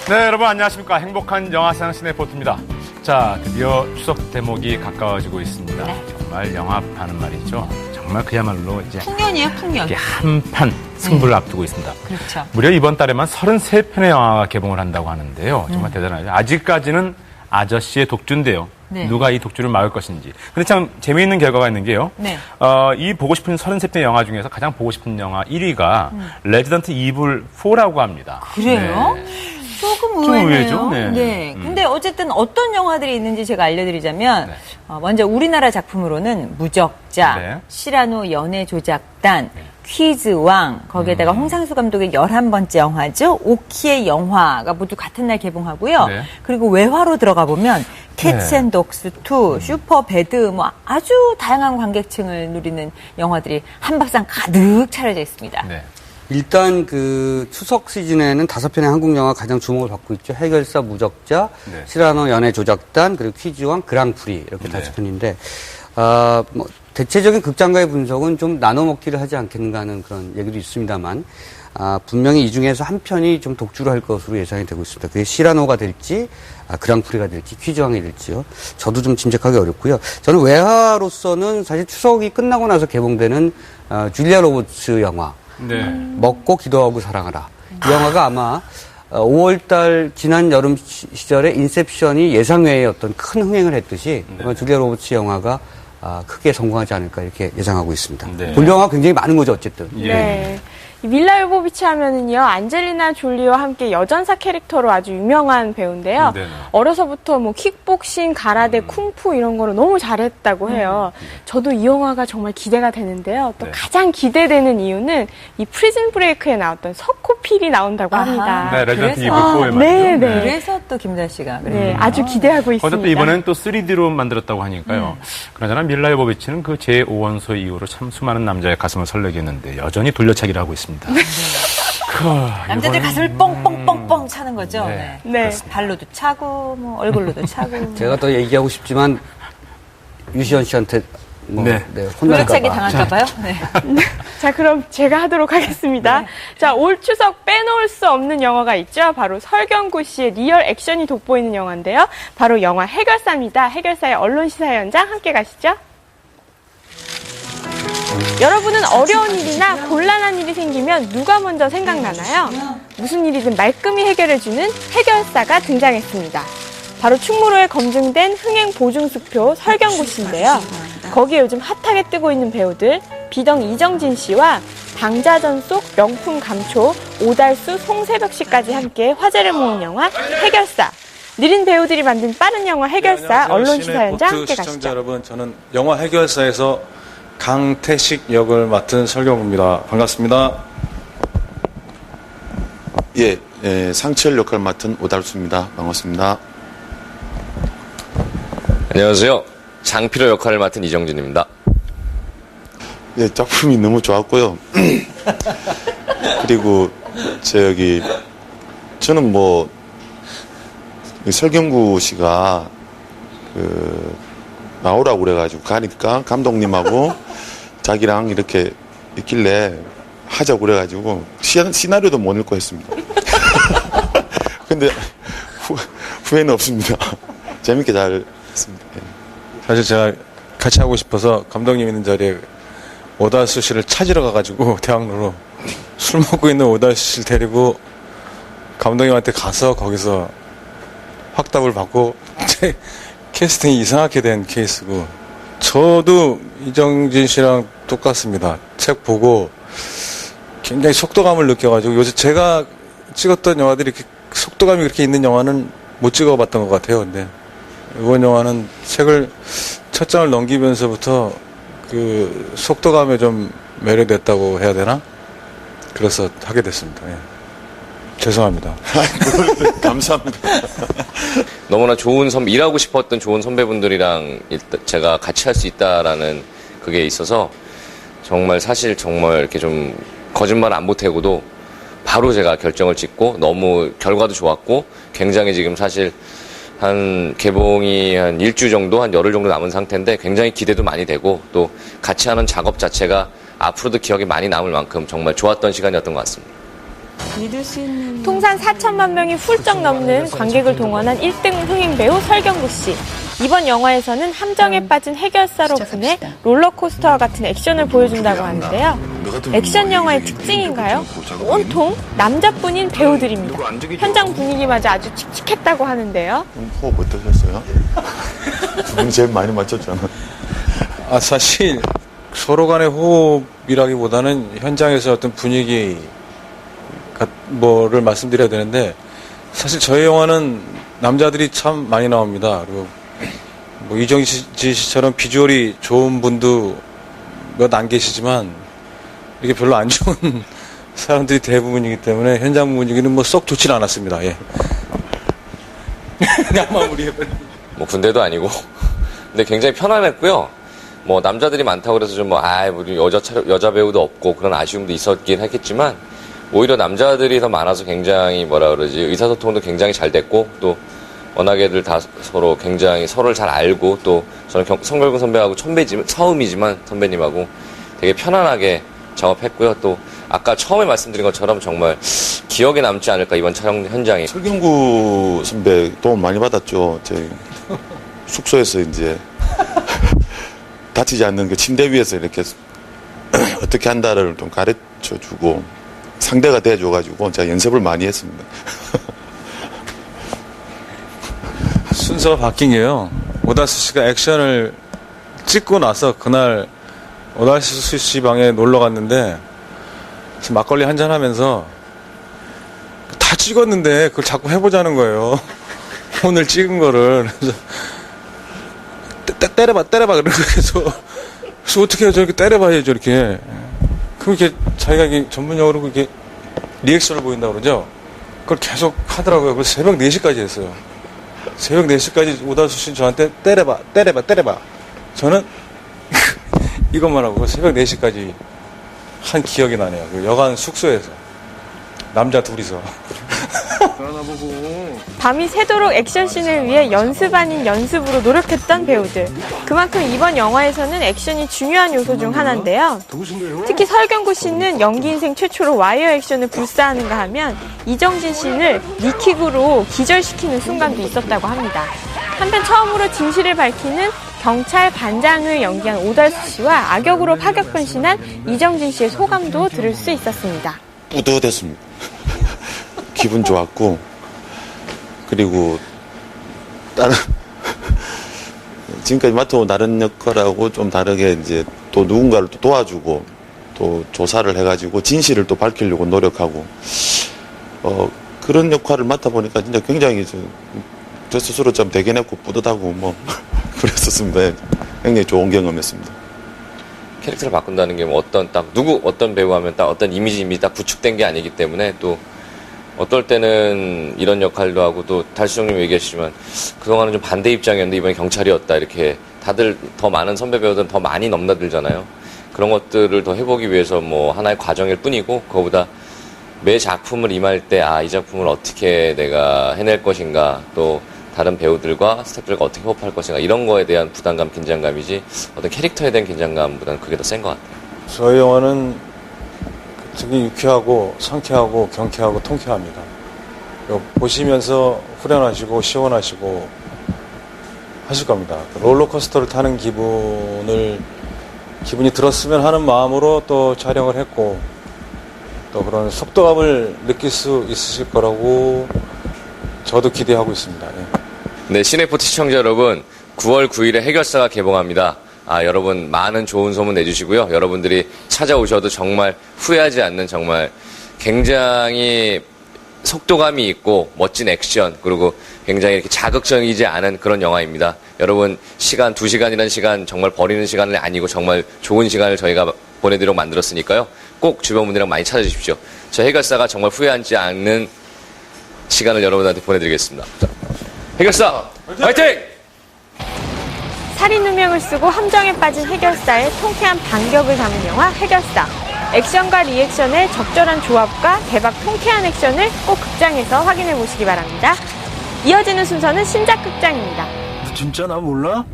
네, 여러분 안녕하십니까. 행복한 영화상 시네포트입니다. 자, 드디어 추석 대목이 가까워지고 있습니다. 네. 정말 영화파는 말이죠. 정말 그야말로 이제 풍년이에요, 풍년. 한판 승부를 앞두고 있습니다. 그렇죠. 무려 이번 달에만 33편의 영화가 개봉을 한다고 하는데요. 정말 대단하죠. 아직까지는 아저씨의 독주인데요. 네. 누가 이 독주를 막을 것인지. 근데 참 재미있는 결과가 있는 게요. 네. 이 보고 싶은 33편 영화 중에서 가장 보고 싶은 영화 1위가 레지던트 이블 4라고 합니다. 그래요? 네. 조금 좀 의외네요. 의외죠? 네. 네. 근데 어쨌든 어떤 영화들이 있는지 제가 알려드리자면, 네. 먼저 우리나라 작품으로는 무적자, 네. 시라노 연애조작단, 퀴즈왕, 거기에다가 홍상수 감독의 11번째 영화죠. 오키의 영화가 모두 같은 날 개봉하고요. 네. 그리고 외화로 들어가 보면 캣츠 앤 독스 2, 슈퍼배드, 뭐 아주 다양한 관객층을 누리는 영화들이 한박상 가득 차려져 있습니다. 네. 일단 그 추석 시즌에는 5편의 한국 영화가 가장 주목을 받고 있죠. 해결사, 무적자, 네. 시라노 연애 조작단, 그리고 퀴즈왕, 그랑프리 이렇게 네. 5편인데 뭐 대체적인 극장가의 분석은 좀 나눠 먹기를 하지 않겠는가 하는 그런 얘기도 있습니다만 분명히 이 중에서 한 편이 좀 독주를 할 것으로 예상이 되고 있습니다. 그게 시라노가 될지 그랑프리가 될지 퀴즈왕이 될지요. 저도 좀 짐작하기 어렵고요. 저는 외화로서는 사실 추석이 끝나고 나서 개봉되는 줄리아 로버츠 영화 네. 먹고 기도하고 사랑하라. 이 영화가 아마 5월달 지난 여름 시절에 인셉션이 예상외의 어떤 큰 흥행을 했듯이 아마 줄리아 로버츠 영화가 크게 성공하지 않을까 이렇게 예상하고 있습니다. 네. 볼 영화가 굉장히 많은 거죠, 어쨌든. 예. 네. 밀라 요보비치 하면은요, 안젤리나 졸리와 함께 여전사 캐릭터로 아주 유명한 배우인데요. 네네. 어려서부터 뭐 킥복싱, 가라데, 쿵푸 이런 거를 너무 잘했다고 해요. 저도 이 영화가 정말 기대가 되는데요. 또 네. 가장 기대되는 이유는 이 프리즌 브레이크에 나왔던 석호필이 나온다고 아하. 합니다. 네, 레지던트 그래서- 이블 4에 말이죠. 네, 네. 그래서 또 김달 씨가. 네, 아주 기대하고 있습니다. 거기서 또 이번엔 또 3D로 만들었다고 하니까요. 그나저나 밀라 요보비치는 그 제5원소 이후로 참 수많은 남자의 가슴을 설레게 했는데 여전히 돌려차기를 하고 있습니다. 남자들 가슴을 뻥뻥뻥뻥 차는 거죠. 네. 네. 네. 발로도 차고, 뭐 얼굴로도 차고. 제가 더 얘기하고 싶지만 유시연 씨한테 뭐 네. 돌려차기 혼날까봐. 당할까봐요. 네. 자, 그럼 제가 하도록 하겠습니다. 자, 올 추석 빼놓을 수 없는 영화가 있죠. 바로 설경구 씨의 리얼 액션이 돋보이는 영화인데요. 바로 영화 해결사입니다. 해결사의 언론 시사 현장 함께 가시죠. 여러분은 어려운 일이나 곤란한 일이 생기면 누가 먼저 생각나나요? 무슨 일이든 말끔히 해결해주는 해결사가 등장했습니다. 바로 충무로에 검증된 흥행 보증수표 설경구 씨인데요. 거기에 요즘 핫하게 뜨고 있는 배우들 비덩 이정진 씨와 방자전 속 명품 감초 오달수 송새벽 씨까지 함께 화제를 모은 영화 해결사. 느린 배우들이 만든 빠른 영화 해결사 언론 시사 현장 함께 시청자 가시죠. 여러분, 저는 영화 해결사에서 강태식 역을 맡은 설경구입니다. 반갑습니다. 예, 상철 역할 맡은 오달수입니다. 반갑습니다. 안녕하세요. 장필호 역할을 맡은 이정진입니다. 예, 작품이 너무 좋았고요. 그리고 저는 뭐 설경구 씨가 나오라고 그래가지고 가니까 감독님하고 자기랑 이렇게 있길래 하자고 그래가지고 시나리오도 못 읽고 했습니다. 근데 후회는 없습니다. 재밌게 잘 했습니다. 사실 제가 같이 하고 싶어서 감독님 있는 자리에 오달수 씨를 찾으러 가가지고 대학로로 술 먹고 있는 오달수 씨를 데리고 감독님한테 가서 거기서 확답을 받고 제 캐스팅이 이상하게 된 케이스고, 저도 이정진 씨랑 똑같습니다. 책 보고 굉장히 속도감을 느껴가지고 요새 제가 찍었던 영화들이 속도감이 그렇게 있는 영화는 못 찍어봤던 것 같아요. 근데 이번 영화는 책을 첫 장을 넘기면서부터 그 속도감에 좀 매료됐다고 해야 되나? 그래서 하게 됐습니다. 예. 죄송합니다. 감사합니다. 너무나 좋은 일하고 싶었던 좋은 선배분들이랑 제가 같이 할 수 있다라는 그게 있어서 정말 사실 정말 이렇게 좀 거짓말 안 보태고도 바로 제가 결정을 짓고 너무 결과도 좋았고 굉장히 지금 사실 한 개봉이 한 일주 정도, 한 열흘 정도 남은 상태인데 굉장히 기대도 많이 되고 또 같이 하는 작업 자체가 앞으로도 기억에 많이 남을 만큼 정말 좋았던 시간이었던 것 같습니다. 통산 4천만 명이 훌쩍 넘는 관객을 동원한 1등 흥행 배우 설경구 씨. 이번 영화에서는 함정에 빠진 해결사로 분해 롤러코스터와 같은 액션을 보여준다고 하는데요. 액션 영화의 특징인가요? 온통 남자뿐인 배우들입니다. 현장 분위기마저 아주 칙칙했다고 하는데요. 호흡 어떠셨어요? 두 분이 제일 많이 맞췄잖아. 사실 서로 간의 호흡이라기보다는 현장에서 어떤 분위기 뭐를 말씀드려야 되는데, 사실 저희 영화는 남자들이 참 많이 나옵니다. 그리고 뭐 이정지 씨처럼 비주얼이 좋은 분도 몇 안 계시지만 이게 별로 안 좋은 사람들이 대부분이기 때문에 현장 분위기는 뭐 썩 좋지는 않았습니다. 예. 뭐 군대도 아니고 근데 굉장히 편안했고요. 뭐 남자들이 많다고 그래서 좀 우리 여자 배우도 없고 그런 아쉬움도 있었긴 했겠지만, 오히려 남자들이 더 많아서 굉장히 의사소통도 굉장히 잘 됐고, 또 워낙에들 다 서로 굉장히 서로를 잘 알고, 또 저는 성별근 선배하고 처음이지만 선배님하고 되게 편안하게 작업했고요. 또 아까 처음에 말씀드린 것처럼 정말 기억에 남지 않을까, 이번 촬영 현장이. 설경구 선배 도움 많이 받았죠. 저희 숙소에서 이제 다치지 않는 그 침대 위에서 이렇게 어떻게 한다를 좀 가르쳐 주고 상대가 돼줘가지고 제가 연습을 많이 했습니다. 순서가 바뀐 게요. 오다수 씨가 액션을 찍고 나서 그날 오다수 씨 방에 놀러 갔는데 막걸리 한잔 하면서 다 찍었는데 그걸 자꾸 해보자는 거예요. 오늘 찍은 거를. 그래서 때려봐 그러고 계속. 그래서 어떻게 해요? 저렇게 때려봐야죠, 이렇게. 그럼 이렇게 자기가 이게 전문용어로 이렇게 리액션을 보인다고 그러죠? 그걸 계속 하더라고요. 그래서 새벽 4시까지 했어요. 새벽 4시까지 오다수 씨는 저한테 때려봐. 저는 이것만 하고 새벽 4시까지 한 기억이 나네요. 그 여관 숙소에서. 남자 둘이서. 밤이 새도록 액션씬을 위해 연습 아닌 연습으로 노력했던 배우들. 그만큼 이번 영화에서는 액션이 중요한 요소 중 하나인데요. 특히 설경구 씨는 연기 인생 최초로 와이어 액션을 불사하는가 하면 이정진 씨를 니킥으로 기절시키는 순간도 있었다고 합니다. 한편 처음으로 진실을 밝히는 경찰 반장을 연기한 오달수 씨와 악역으로 파격 변신한 이정진 씨의 소감도 들을 수 있었습니다. 뿌듯했습니다. 기분 좋았고, 그리고 다른 지금까지 맡아온 다른 역할하고 좀 다르게 이제 또 누군가를 또 도와주고 또 조사를 해가지고 진실을 또 밝히려고 노력하고 그런 역할을 맡아보니까 진짜 굉장히 저 스스로 좀 대견했고 뿌듯하고 뭐 그랬었습니다. 굉장히 좋은 경험이었습니다. 캐릭터를 바꾼다는 게 뭐 어떤 배우 하면 딱 어떤 이미지 딱 구축된 게 아니기 때문에, 또 어떨 때는 이런 역할도 하고, 또 달수 형님 얘기하시지만 그동안은 좀 반대 입장이었는데 이번에 경찰이었다, 이렇게 다들 더 많은 선배 배우들은 더 많이 넘나들잖아요. 그런 것들을 더 해보기 위해서 뭐 하나의 과정일 뿐이고, 그거보다 매 작품을 임할 때 이 작품을 어떻게 내가 해낼 것인가, 또 다른 배우들과 스태프들과 어떻게 호흡할 것인가, 이런 거에 대한 부담감, 긴장감이지 어떤 캐릭터에 대한 긴장감보다는 그게 더 센 것 같아요. 저희 영화는 되게 유쾌하고 상쾌하고 경쾌하고 통쾌합니다. 보시면서 후련하시고 시원하시고 하실 겁니다. 롤러코스터를 타는 기분이 들었으면 하는 마음으로 또 촬영을 했고, 또 그런 속도감을 느낄 수 있으실 거라고 저도 기대하고 있습니다. 네, 시네포트 시청자 여러분, 9월 9일에 해결사가 개봉합니다. 여러분 많은 좋은 소문 내주시고요. 여러분들이 찾아오셔도 정말 후회하지 않는, 정말 굉장히 속도감이 있고 멋진 액션, 그리고 굉장히 이렇게 자극적이지 않은 그런 영화입니다. 여러분 시간 2시간이라는 시간 정말 버리는 시간이 아니고 정말 좋은 시간을 저희가 보내드리려고 만들었으니까요. 꼭 주변 분들이랑 많이 찾아주십시오. 저 해결사가 정말 후회하지 않는 시간을 여러분한테 보내드리겠습니다. 자, 해결사 화이팅! 살인 누명을 쓰고 함정에 빠진 해결사의 통쾌한 반격을 담은 영화 해결사. 액션과 리액션의 적절한 조합과 대박 통쾌한 액션을 꼭 극장에서 확인해 보시기 바랍니다. 이어지는 순서는 신작 극장입니다. 진짜 나 몰라?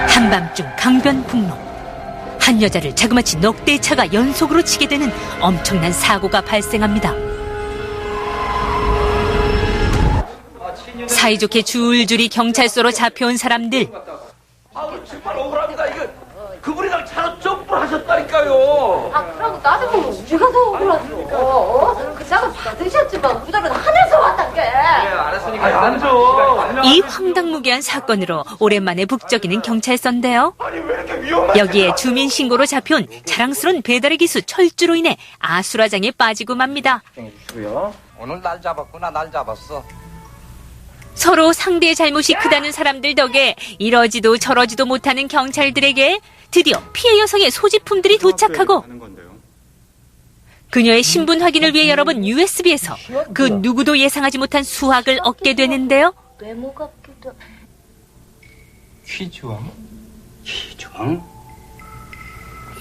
한밤중 강변북로. 한 여자를 자그마치 넉 대의 차가 연속으로 치게 되는 엄청난 사고가 발생합니다. 사이좋게 줄줄이 경찰서로 잡혀온 사람들. 정말 억울합니다. 이거 그분이랑 차로 점프를 하셨다니까요. 그러고 따져보면 우리가 더 억울하죠. 그 짝은 받으셨지만 우리들은 하늘에서 왔단게. 알았으니까 앉아. 이 황당무계한 사건으로 오랜만에 북적이는 경찰서인데요. 아니 왜 이렇게 위험한? 여기에 주민 신고로 잡혀온 자랑스러운 배달의 기수 철주로 인해 아수라장에 빠지고 맙니다. 오늘 날 잡았구나. 날 잡았어. 서로 상대의 잘못이 크다는 사람들 덕에 이러지도 저러지도 못하는 경찰들에게 드디어 피해 여성의 소지품들이 도착하고 그녀의 신분 확인을 위해 열어본 USB에서 그 누구도 예상하지 못한 수확을 얻게 되는데요. 메모 같기도. 기조왕? 기조왕?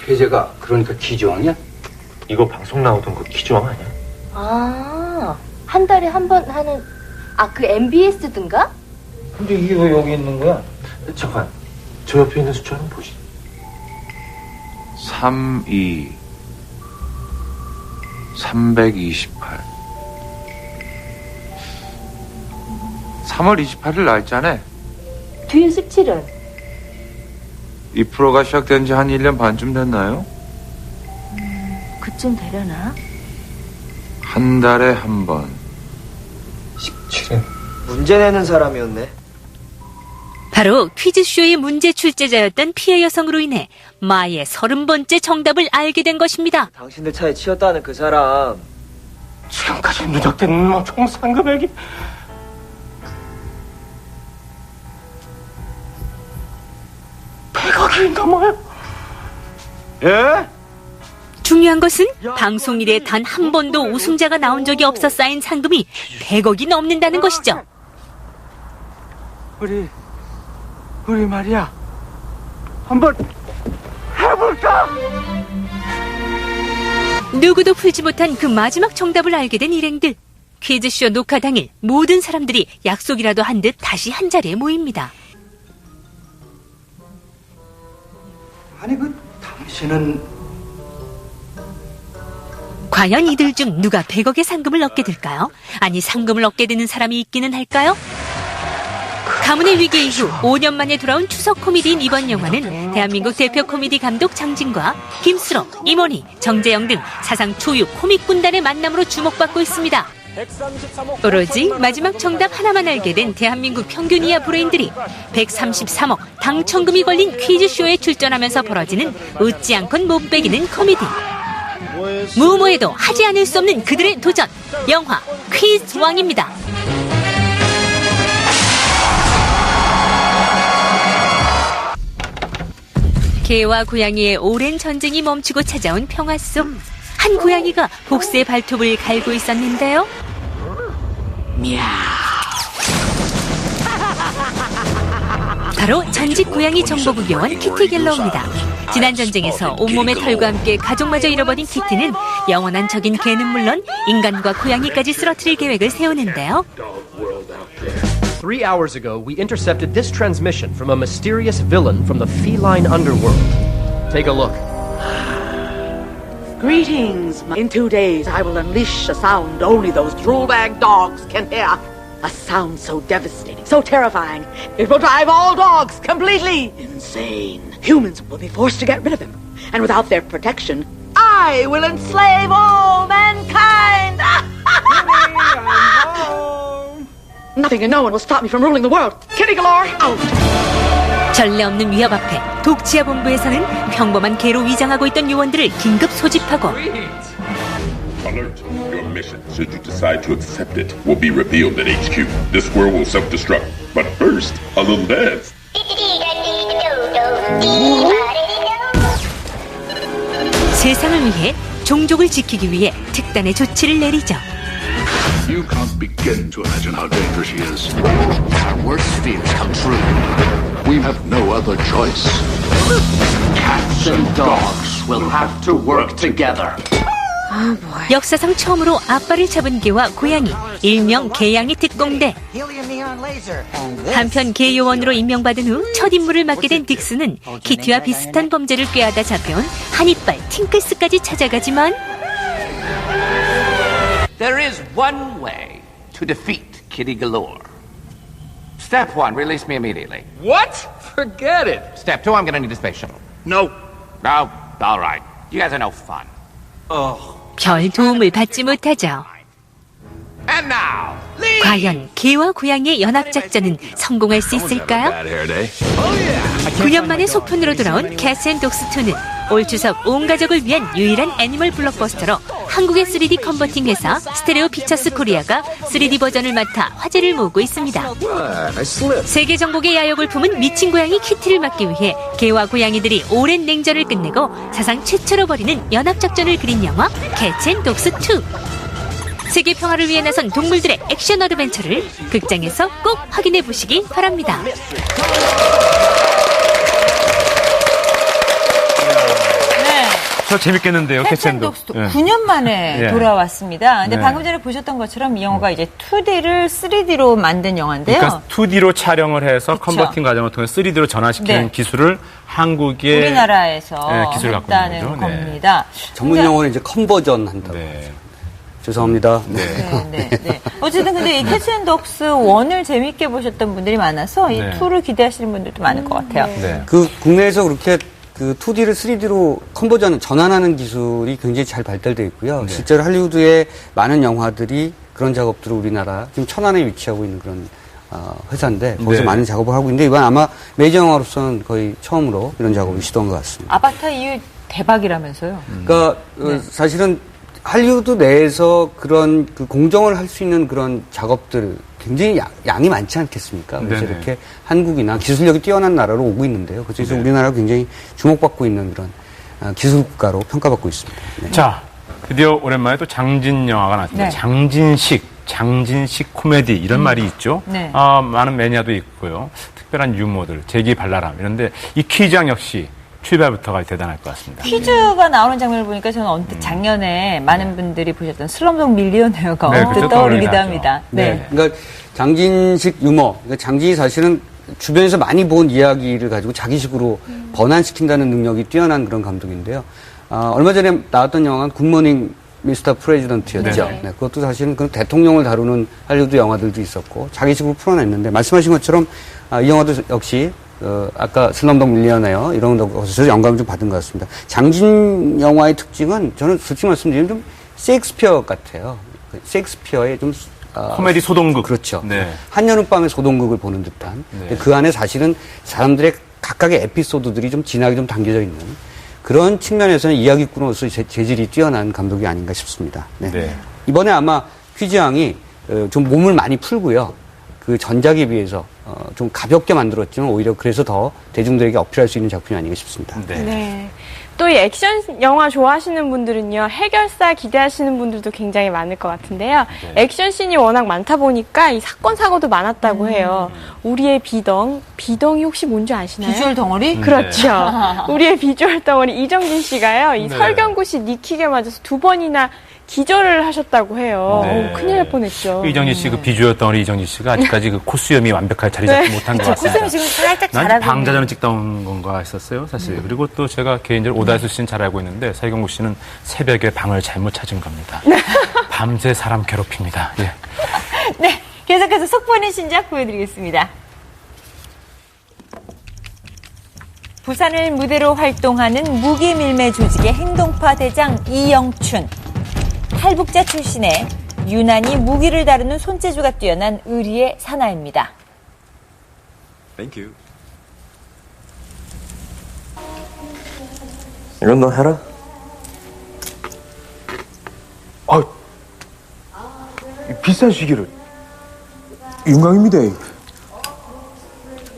폐재가 그러니까 기조왕이야? 이거 방송 나오던 그 기조왕 아니야? 아, 한 달에 한 번 하는 그 MBS든가? 근데 이게 왜 여기 있는 거야? 잠깐, 저 옆에 있는 숫자는 뭐지? 328. 3월 28일 날짜네. 뒤에 17은? 이 프로가 시작된 지 한 1년 반쯤 됐나요? 그쯤 되려나? 한 달에 한 번. 17은 문제 내는 사람이었네. 바로 퀴즈쇼의 문제 출제자였던 피해 여성으로 인해 마의 30번째 정답을 알게 된 것입니다. 당신들 차에 치였다는 그 사람 지금까지 누적된 총 상금액이 100억인가 뭐요? 예? 중요한 것은 방송 일에 단 한 번도 우승자가 나온 적이 없어 쌓인 상금이 100억이 넘는다는 것이죠. 우리 말이야 한번 해볼까? 누구도 풀지 못한 그 마지막 정답을 알게 된 일행들. 퀴즈쇼 녹화 당일 모든 사람들이 약속이라도 한 듯 다시 한자리에 모입니다. 아니 당신은 과연 이들 중 누가 100억의 상금을 얻게 될까요? 아니 상금을 얻게 되는 사람이 있기는 할까요? 가문의 위기 이후 5년 만에 돌아온 추석 코미디인 이번 영화는 대한민국 대표 코미디 감독 장진과 김수로, 임원희, 정재영 등 사상 초유 코믹 군단의 만남으로 주목받고 있습니다. 오로지 마지막 정답 하나만 알게 된 대한민국 평균 이하 브레인들이 133억 당첨금이 걸린 퀴즈쇼에 출전하면서 벌어지는 웃지 않곤 못 빼기는 코미디. 무모해도 하지 않을 수 없는 그들의 도전. 영화 퀴즈왕입니다. 개와 고양이의 오랜 전쟁이 멈추고 찾아온 평화 속 한 고양이가 복수의 발톱을 갈고 있었는데요. 바로 전직 고양이 정보국 요원 키티 갤러우입니다. 지난 전쟁에서 온몸의 털과 함께 가족마저 잃어버린 키티는 영원한 적인 개는 물론 인간과 고양이까지 쓰러뜨릴 계획을 세우는데요. 3 hours ago, we intercepted this transmission from a mysterious villain from the feline underworld. Take a look. Greetings. In 2 days, I will unleash a sound only those drool-bag dogs can hear. A sound so devastating, so terrifying, it will drive all dogs completely insane. Humans will be forced to get rid of him. And without their protection, I will enslave all mankind. Nothing and no one will stop me from ruling the world. Kitty galore, out. 전례 없는 위협 앞에 독지하 본부에서는 평범한 개로 위장하고 있던 요원들을 긴급 소집하고 Alert. Your mission, should you decide to accept it, will be revealed at HQ. This squirrel will self-destruct. But first, a little dance. 세상을 위해, 종족을 지키기 위해 특단의 조치를 내리죠. You can't begin to imagine how dangerous he is. Our worst fears come true. We have no other choice. Cats and dogs will have to work together. 역사상 처음으로 아빠를 잡은 개와 고양이, 일명 개양이 특공대. 한편 개 요원으로 임명받은 후 첫 임무를 맡게 된 딕스는 키티와 비슷한 범죄를 꾀하다 잡혀온 한이빨 팅클스까지 찾아가지만 There is one way to defeat Kitty Galore. Step 1, release me immediately. What? Forget it. Step 2, I'm gonna need a space shuttle. No. No? All right. You guys are no fun. 별 도움을 받지 못하죠. And now, leave! 과연 개와 고양이의 연합작전은 성공할 수 있을까요? 9년 만에 속편으로 돌아온 캣앤독스2는 올 추석 온 가족을 위한 유일한 애니멀 블록버스터로 한국의 3D 컨버팅 회사 스테레오 피처스 코리아가 3D 버전을 맡아 화제를 모으고 있습니다. 세계 정복의 야욕을 품은 미친 고양이 키티를 막기 위해 개와 고양이들이 오랜 냉전을 끝내고 사상 최초로 벌이는 연합작전을 그린 영화 캣앤독스2. 세계 평화를 위해 나선 동물들의 액션 어드벤처를 극장에서 꼭 확인해 보시기 바랍니다. 저 재밌겠는데요, 캣앤독스 9년 만에 예. 돌아왔습니다. 근데 네. 방금 전에 보셨던 것처럼 이 영화가 이제 2D를 3D로 만든 영화인데요. 그러니까 2D로 촬영을 해서 그쵸. 컨버팅 과정을 통해 3D로 전환시키는 네. 기술을 한국의 우리나라에서 기술을 갖고 했다는 있는 거죠. 네. 겁니다. 전문 용어는 이제 컨버전 한다고. 죄송합니다. 네. 어쨌든 근데 이 캣앤독스 1을 재밌게 보셨던 분들이 많아서 이 네. 2를 기대하시는 분들도 많을 것 같아요. 그 국내에서 그렇게 그 2D를 3D로 컨버전 전환하는 기술이 굉장히 잘 발달되어 있고요. 실제로 할리우드의 많은 영화들이 그런 작업들을 우리나라 지금 천안에 위치하고 있는 그런 회사인데 거기서 네. 많은 작업을 하고 있는데 이번 아마 메이저 영화로서는 거의 처음으로 이런 작업을 시도한 것 같습니다. 아바타 이후 대박이라면서요. 그러니까 사실은 할리우드 내에서 그런 그 공정을 할 수 있는 그런 작업들 굉장히 양이 많지 않겠습니까? 그래서 네네. 이렇게 한국이나 기술력이 뛰어난 나라로 오고 있는데요. 그래서 네. 우리나라가 굉장히 주목받고 있는 그런 기술 국가로 평가받고 있습니다. 네. 자, 드디어 오랜만에 또 장진 영화가 나왔습니다. 네. 장진식 코미디 이런 말이 있죠. 네. 많은 매니아도 있고요. 특별한 유머들, 재기발랄함 이런데 이 퀴즈왕 역시 출발부터가 대단할 것 같습니다. 퀴즈가 나오는 장면을 보니까 저는 언뜻 작년에 많은 분들이 보셨던 슬럼독 밀리어네어가 네, 언뜻 그렇죠. 떠오르기도 떠오르긴 합니다. 네. 그러니까 장진식 유머. 그러니까 장진이 사실은 주변에서 많이 본 이야기를 가지고 자기식으로 번안시킨다는 능력이 뛰어난 그런 감독인데요. 얼마 전에 나왔던 영화는 굿모닝 미스터 프레지던트였죠. 네. 네, 그것도 사실은 그 대통령을 다루는 할리우드 영화들도 있었고 자기식으로 풀어냈는데 말씀하신 것처럼 이 영화도 역시 아까 슬럼독 밀리어네어 이런 것에서 영감을 좀 받은 것 같습니다. 장진 영화의 특징은 저는 솔직히 말씀드리면 좀 셰익스피어 같아요. 셰익스피어의 좀 코미디 소동극. 그렇죠. 네. 한여름밤의 소동극을 보는 듯한. 네. 근데 그 안에 사실은 사람들의 각각의 에피소드들이 좀 진하게 좀 담겨져 있는 그런 측면에서는 이야기꾼으로서 재질이 뛰어난 감독이 아닌가 싶습니다. 네. 네. 이번에 아마 퀴즈왕이 좀 몸을 많이 풀고요. 그 전작에 비해서 좀 가볍게 만들었지만 오히려 그래서 더 대중들에게 어필할 수 있는 작품이 아닌가 싶습니다. 네. 또 이 액션 영화 좋아하시는 분들은요, 해결사 기대하시는 분들도 굉장히 많을 것 같은데요. 액션 씬이 워낙 많다 보니까 이 사건 사고도 많았다고 해요. 우리의 비덩이 혹시 뭔지 아시나요? 비주얼 덩어리? 그렇죠. 네. 우리의 비주얼 덩어리 이정진 씨가요, 이 네. 설경구 씨 니킥에 맞아서 2번이나 기절을 하셨다고 해요. 네. 큰일 날 뻔했죠. 이정진 씨, 그 비주얼 덩어리 이정진 씨가 아직까지 그 코수염이 완벽하게 자리 잡지 네. 못한 것 그쵸, 같습니다. 코스염이 지금 살짝 난 잘하고 방자전을 찍다 온 건가 했었어요, 사실. 그리고 또 제가 개인적으로 오다수 씨는 잘 알고 있는데 설경구 씨는 새벽에 방을 잘못 찾은 겁니다. 밤새 사람 괴롭힙니다. 예. 네, 계속해서 속보는 신작 보여드리겠습니다. 부산을 무대로 활동하는 무기밀매 조직의 행동파 대장 이영춘. 탈북자 출신의 유난히 무기를 다루는 손재주가 뛰어난 의리의 사나이입니다. Thank you. 이건 너 해라. 비싼 시계를 윤광입니다.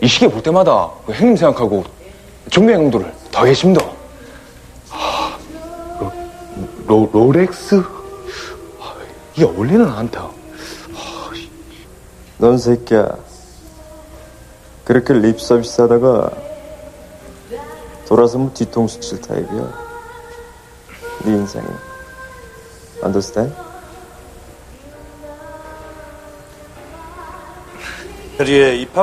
이 시계 볼 때마다 그 형님 생각하고 정비 행동도를 더 했습니다. 롤렉스? 이게 어울리는 않다. 넌 새끼야. 그렇게 립 서비스 하다가 돌아서면 뒤통수 칠 타입이야. 네 인생이. Understand?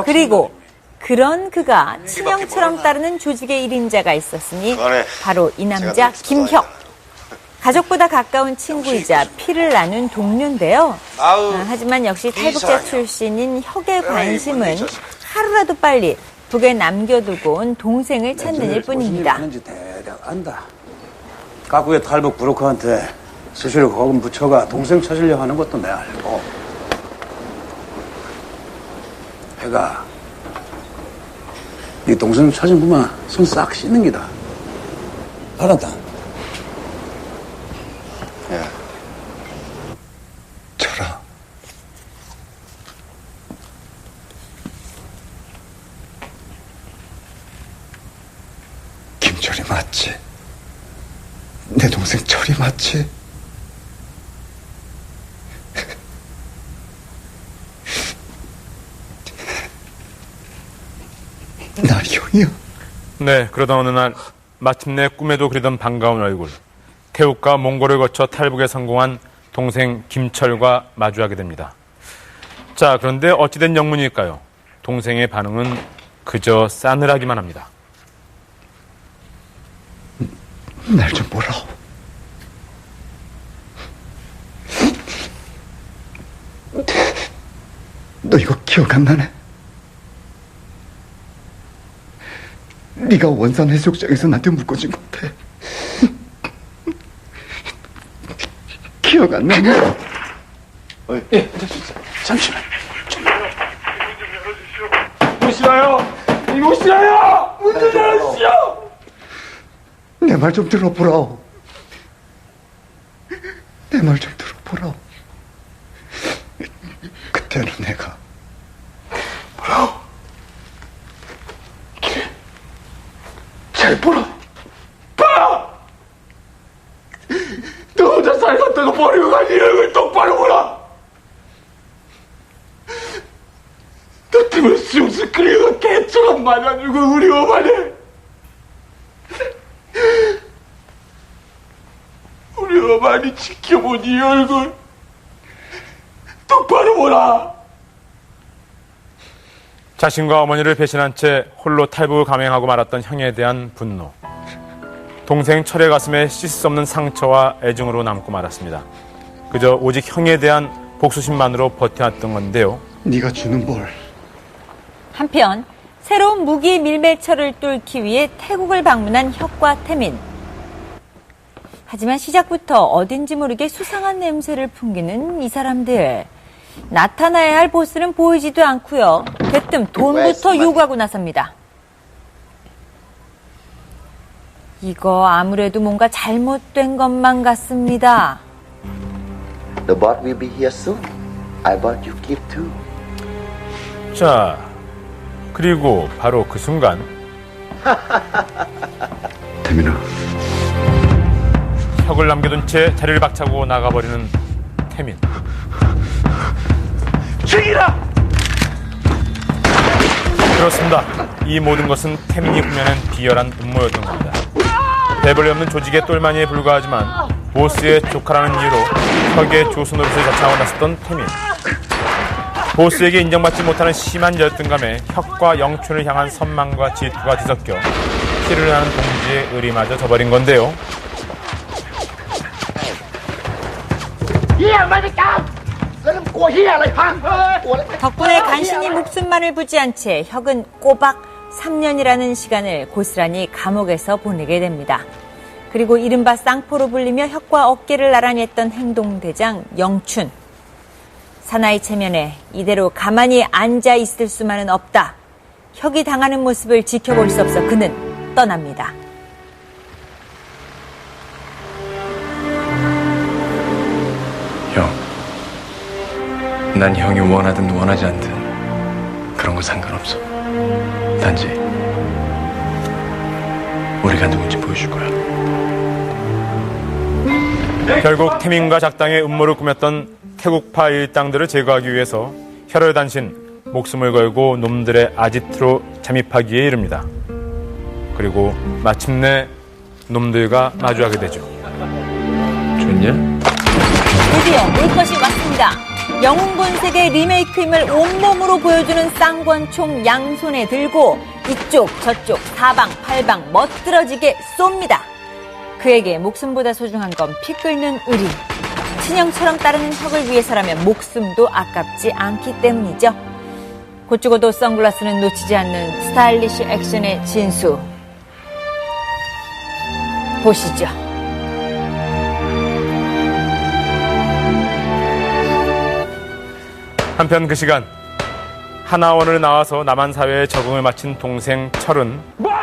그리고 그런 그가 친형처럼 따르는 조직의 1인자가 있었으니 바로 이 남자 김혁. 가족보다 가까운 친구이자 피를 나눈 동료인데요. 하지만 역시 탈북자 출신인 혁의 관심은 하루라도 빨리 북에 남겨두고 온 동생을 찾는 일뿐입니다. 까꾸의 탈북 브로커한테 수시로 거금 붙여가 동생 찾으려 하는 것도 내가 알고. 배가 네 동생 찾은 그만 손 싹 씻는 기다. 알았다. 야, 철아. 김철이 맞지? 내 동생 철이 맞지? 나 형이야. 네, 그러다 어느 날 마침내 꿈에도 그리던 반가운 얼굴. 태국과 몽골을 거쳐 탈북에 성공한 동생 김철과 마주하게 됩니다. 자, 그런데 어찌된 영문일까요? 동생의 반응은 그저 싸늘하기만 합니다. 날 좀 보라. 너 이거 기억 안 나네? 네가 원산 해수욕장에서 나한테 묶어준 건데 기억 안 나냐? 예, 잠시만. 이거 싫어요! 이거 싫어요! 문 좀 열어주시오! 내 말 좀 들어보라. 내 말 좀 들어보라. 그때는 내가 뭐라고? 잘 보라. 봐! 너 혼자 살았다가 버리고 간 이 얼굴 똑바로 보라. 너 때문에 쑥쑥 끓이고 개처럼 맞아주고 우리 엄마네. 우리 엄마니 지켜본 이 얼굴 똑바로 보라. 자신과 어머니를 배신한 채 홀로 탈북을 감행하고 말았던 형에 대한 분노. 동생 철의 가슴에 씻을 수 없는 상처와 애증으로 남고 말았습니다. 그저 오직 형에 대한 복수심만으로 버텨왔던 건데요. 네가 주는 볼. 한편 새로운 무기 밀매철을 뚫기 위해 태국을 방문한 혁과 태민. 하지만 시작부터 어딘지 모르게 수상한 냄새를 풍기는 이 사람들. 나타나야 할 보스는 보이지도 않고요. 대뜸 돈부터 요구하고 나섭니다. 이거 아무래도 뭔가 잘못된 것만 같습니다. The bot will be here soon. I bought you gift too. 자, 그리고 바로 그 순간 태민아. 혁을 남겨둔 채 자리를 박차고 나가버리는 태민. 죽이라! 그렇습니다. 이 모든 것은 태민이 꾸며낸 비열한 음모였던 겁니다. 배벌리 없는 조직의 똘마니에 불과하지만 보스의 조카라는 이유로 혁의 조수 노릇을 자청하고 나섰던 태민. 보스에게 인정받지 못하는 심한 열등감에 혁과 영춘을 향한 선망과 질투가 뒤섞여 피를 나는 동지의 의리마저 저버린 건데요. 덕분에 간신히 목숨만을 부지한 채 혁은 꼬박 3년이라는 시간을 고스란히 감옥에서 보내게 됩니다. 그리고 이른바 쌍포로 불리며 혁과 어깨를 나란히 했던 행동대장 영춘. 사나이 체면에 이대로 가만히 앉아 있을 수만은 없다. 혁이 당하는 모습을 지켜볼 수 없어 그는 떠납니다. 형, 난 형이 원하든 원하지 않든 그런 거 상관없어. 단지 우리가 누군지 보여줄 거야. 결국 태민과 작당의 음모를 꾸몄던 태국파 일당들을 제거하기 위해서 혈혈단신 목숨을 걸고 놈들의 아지트로 잠입하기에 이릅니다. 그리고 마침내 놈들과 마주하게 되죠. 좋냐? 드디어 올 것이 왔습니다. 영웅본색의 리메이크임을 온몸으로 보여주는 쌍권총 양손에 들고 이쪽 저쪽 사방 팔방 멋들어지게 쏩니다. 그에게 목숨보다 소중한 건 피 끓는 의리. 친형처럼 따르는 혁을 위해서라면 목숨도 아깝지 않기 때문이죠. 곧 죽어도 선글라스는 놓치지 않는 스타일리시 액션의 진수. 보시죠. 한편 그 시간 하나원을 나와서 남한 사회에 적응을 마친 동생 철은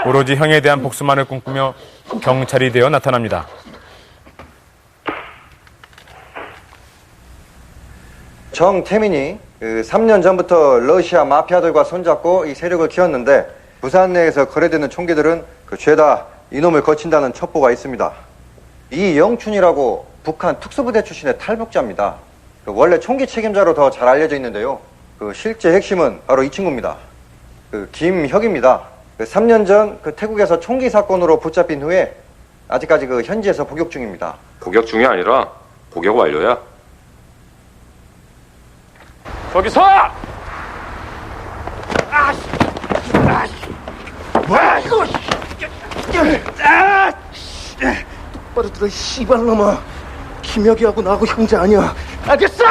오로지 형에 대한 복수만을 꿈꾸며 경찰이 되어 나타납니다. 정태민이 3년 전부터 러시아 마피아들과 손잡고 이 세력을 키웠는데 부산 내에서 거래되는 총기들은 죄다 이놈을 거친다는 첩보가 있습니다. 이 영춘이라고 북한 특수부대 출신의 탈북자입니다. 원래 총기 책임자로 더 잘 알려져 있는데요. 실제 핵심은 바로 이 친구입니다. 김혁입니다. 3년 전 태국에서 총기 사건으로 붙잡힌 후에 아직까지 현지에서 복역 중입니다. 복역 중이 아니라 복역 완료야. 거기서! 뭐야 이거! 똑바로 들어 씨발놈아. 김혁이하고 나하고 형제 아니야. 알겠어?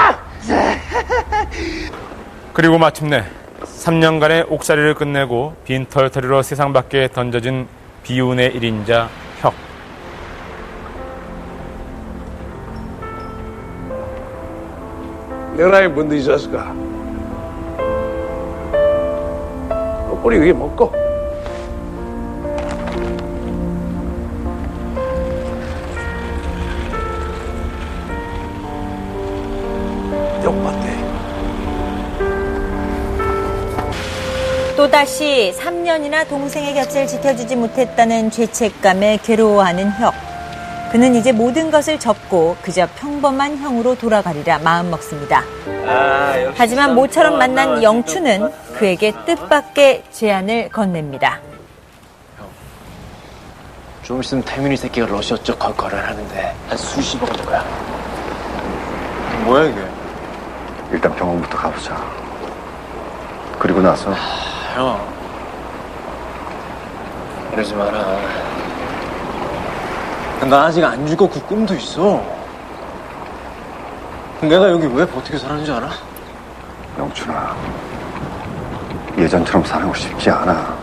그리고 마침내 3년간의 옥살이를 끝내고 빈털터리로 세상 밖에 던져진 비운의 1인자 혁. 내 나이 뭔데 이 자식아. 꼬리 위에 먹고. 욕받대. 또다시 3년이나 동생의 곁을 지켜주지 못했다는 죄책감에 괴로워하는 혁. 그는 이제 모든 것을 접고 그저 평범한 형으로 돌아가리라 마음먹습니다. 하지만 모처럼 만난 영춘은 그에게 뜻밖의 제안을 건넵니다. 좀 있으면 태민이 새끼가 러시아 쪽 거래를 하는데 한 수십억 원 거야. 뭐야 이게? 일단 병원부터 가보자. 그리고 나서 형, 이러지 마라. 나 아직 안 죽고 그 꿈도 있어. 내가 여기 왜 버티고 살았는지 알아? 영춘아, 예전처럼 살고 싶지 않아.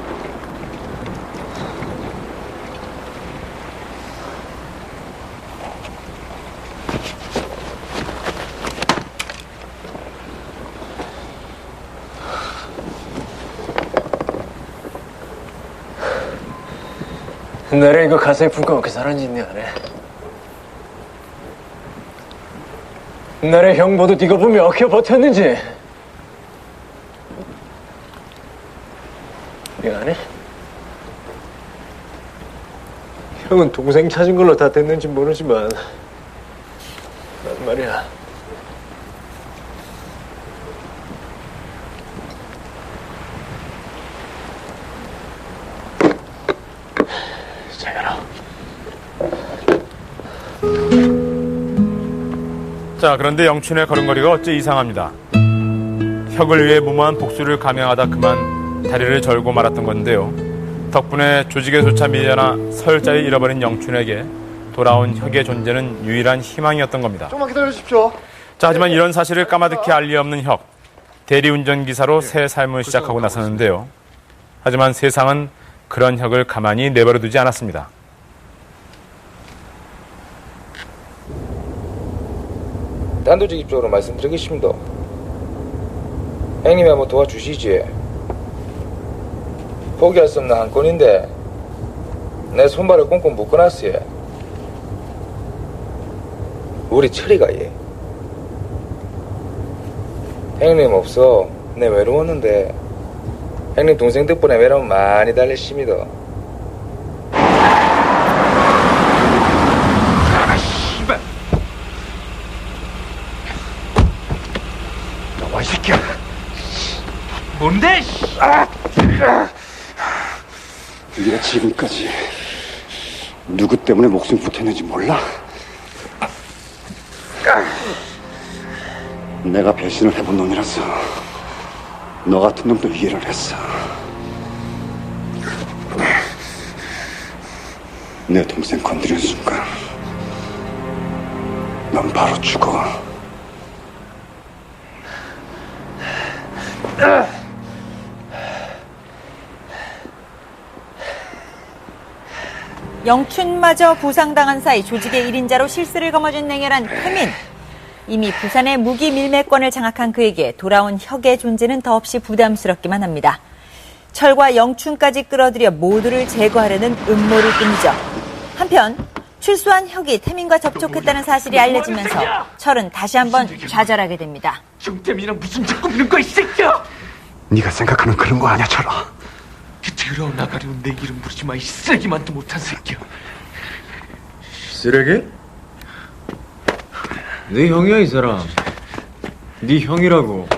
내가 이거 가슴에 품고 그렇게 살았는지 있네 안 해. 나의 형보다 네가 보면 어떻게 버텼는지 네가 안 해? 형은 동생 찾은 걸로 다 됐는지 모르지만 난 말이야 잘 가라. 자, 그런데 영춘의 걸음걸이가 어째 이상합니다. 혁을 위해 무모한 복수를 감행하다 그만 다리를 절고 말았던 건데요. 덕분에 조직에조차 밀려나 설자를 잃어버린 영춘에게 돌아온 혁의 존재는 유일한 희망이었던 겁니다. 조금만 기다려주십시오. 자, 하지만 이런 사실을 까마득히 알 리 없는 혁. 대리운전기사로 새 삶을 시작하고 나서는데요. 하지만 세상은 그런 혁을 가만히 내버려두지 않았습니다. 단도직입적으로 말씀드리겠습니다. 형님이 한번 도와주시지. 포기할 수 없는 한 건인데 내 손발을 꽁꽁 묶어놨어요. 우리 철이가 얘. 형님 없어 내 외로웠는데 형님 동생 덕분에 외로움 많이 달랬습니다. 이 새끼야. 뭔데? 네가 지금까지 누구 때문에 목숨 붙였는지 몰라? 내가 배신을 해본 놈이라서 너 같은 놈도 이해를 했어. 내 동생 건드리는 순간 넌 바로 죽어. 영춘마저 부상당한 사이 조직의 1인자로 실세를 거머쥔 냉혈한 태민. 이미 부산의 무기 밀매권을 장악한 그에게 돌아온 혁의 존재는 더없이 부담스럽기만 합니다. 철과 영춘까지 끌어들여 모두를 제거하려는 음모를 뿐이죠. 한편 출소한 혁이 태민과 접촉했다는 사실이 알려지면서 철은 다시 한번 좌절하게 됩니다. 정태민이랑 무슨 짓 꾸미는 거야, 이 새끼야! 네가 생각하는 그런 거 아니야, 철아. 더러운 나가리온 내 이름 부르지 마, 이 쓰레기만도 못한 새끼야. 쓰레기? 네 형이야, 이 사람. 네 형이라고.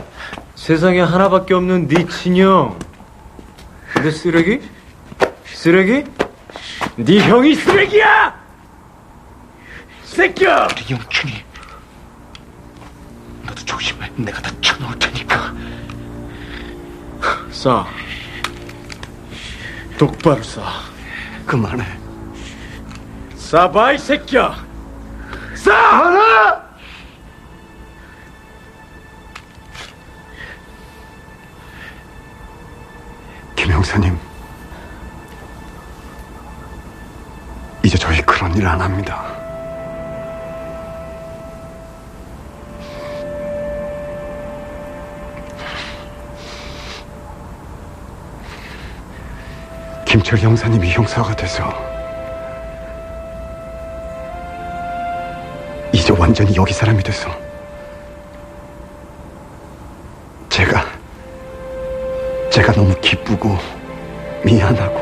세상에 하나밖에 없는 네 친형. 근데 쓰레기? 쓰레기? 네 형이 쓰레기야! 새끼야! 그래, 영춘이. 너도 조심해. 내가 다 쳐놓을 테니까. 쏴. 똑바로 쏴. 그만해. 쏴봐, 이 새끼야! 쏴! 하나! 김 형사님, 이제 저희 그런 일 안 합니다. 김철 형사님이 형사가 돼서 이제 완전히 여기 사람이 돼서 제가 너무 기쁘고 미안하고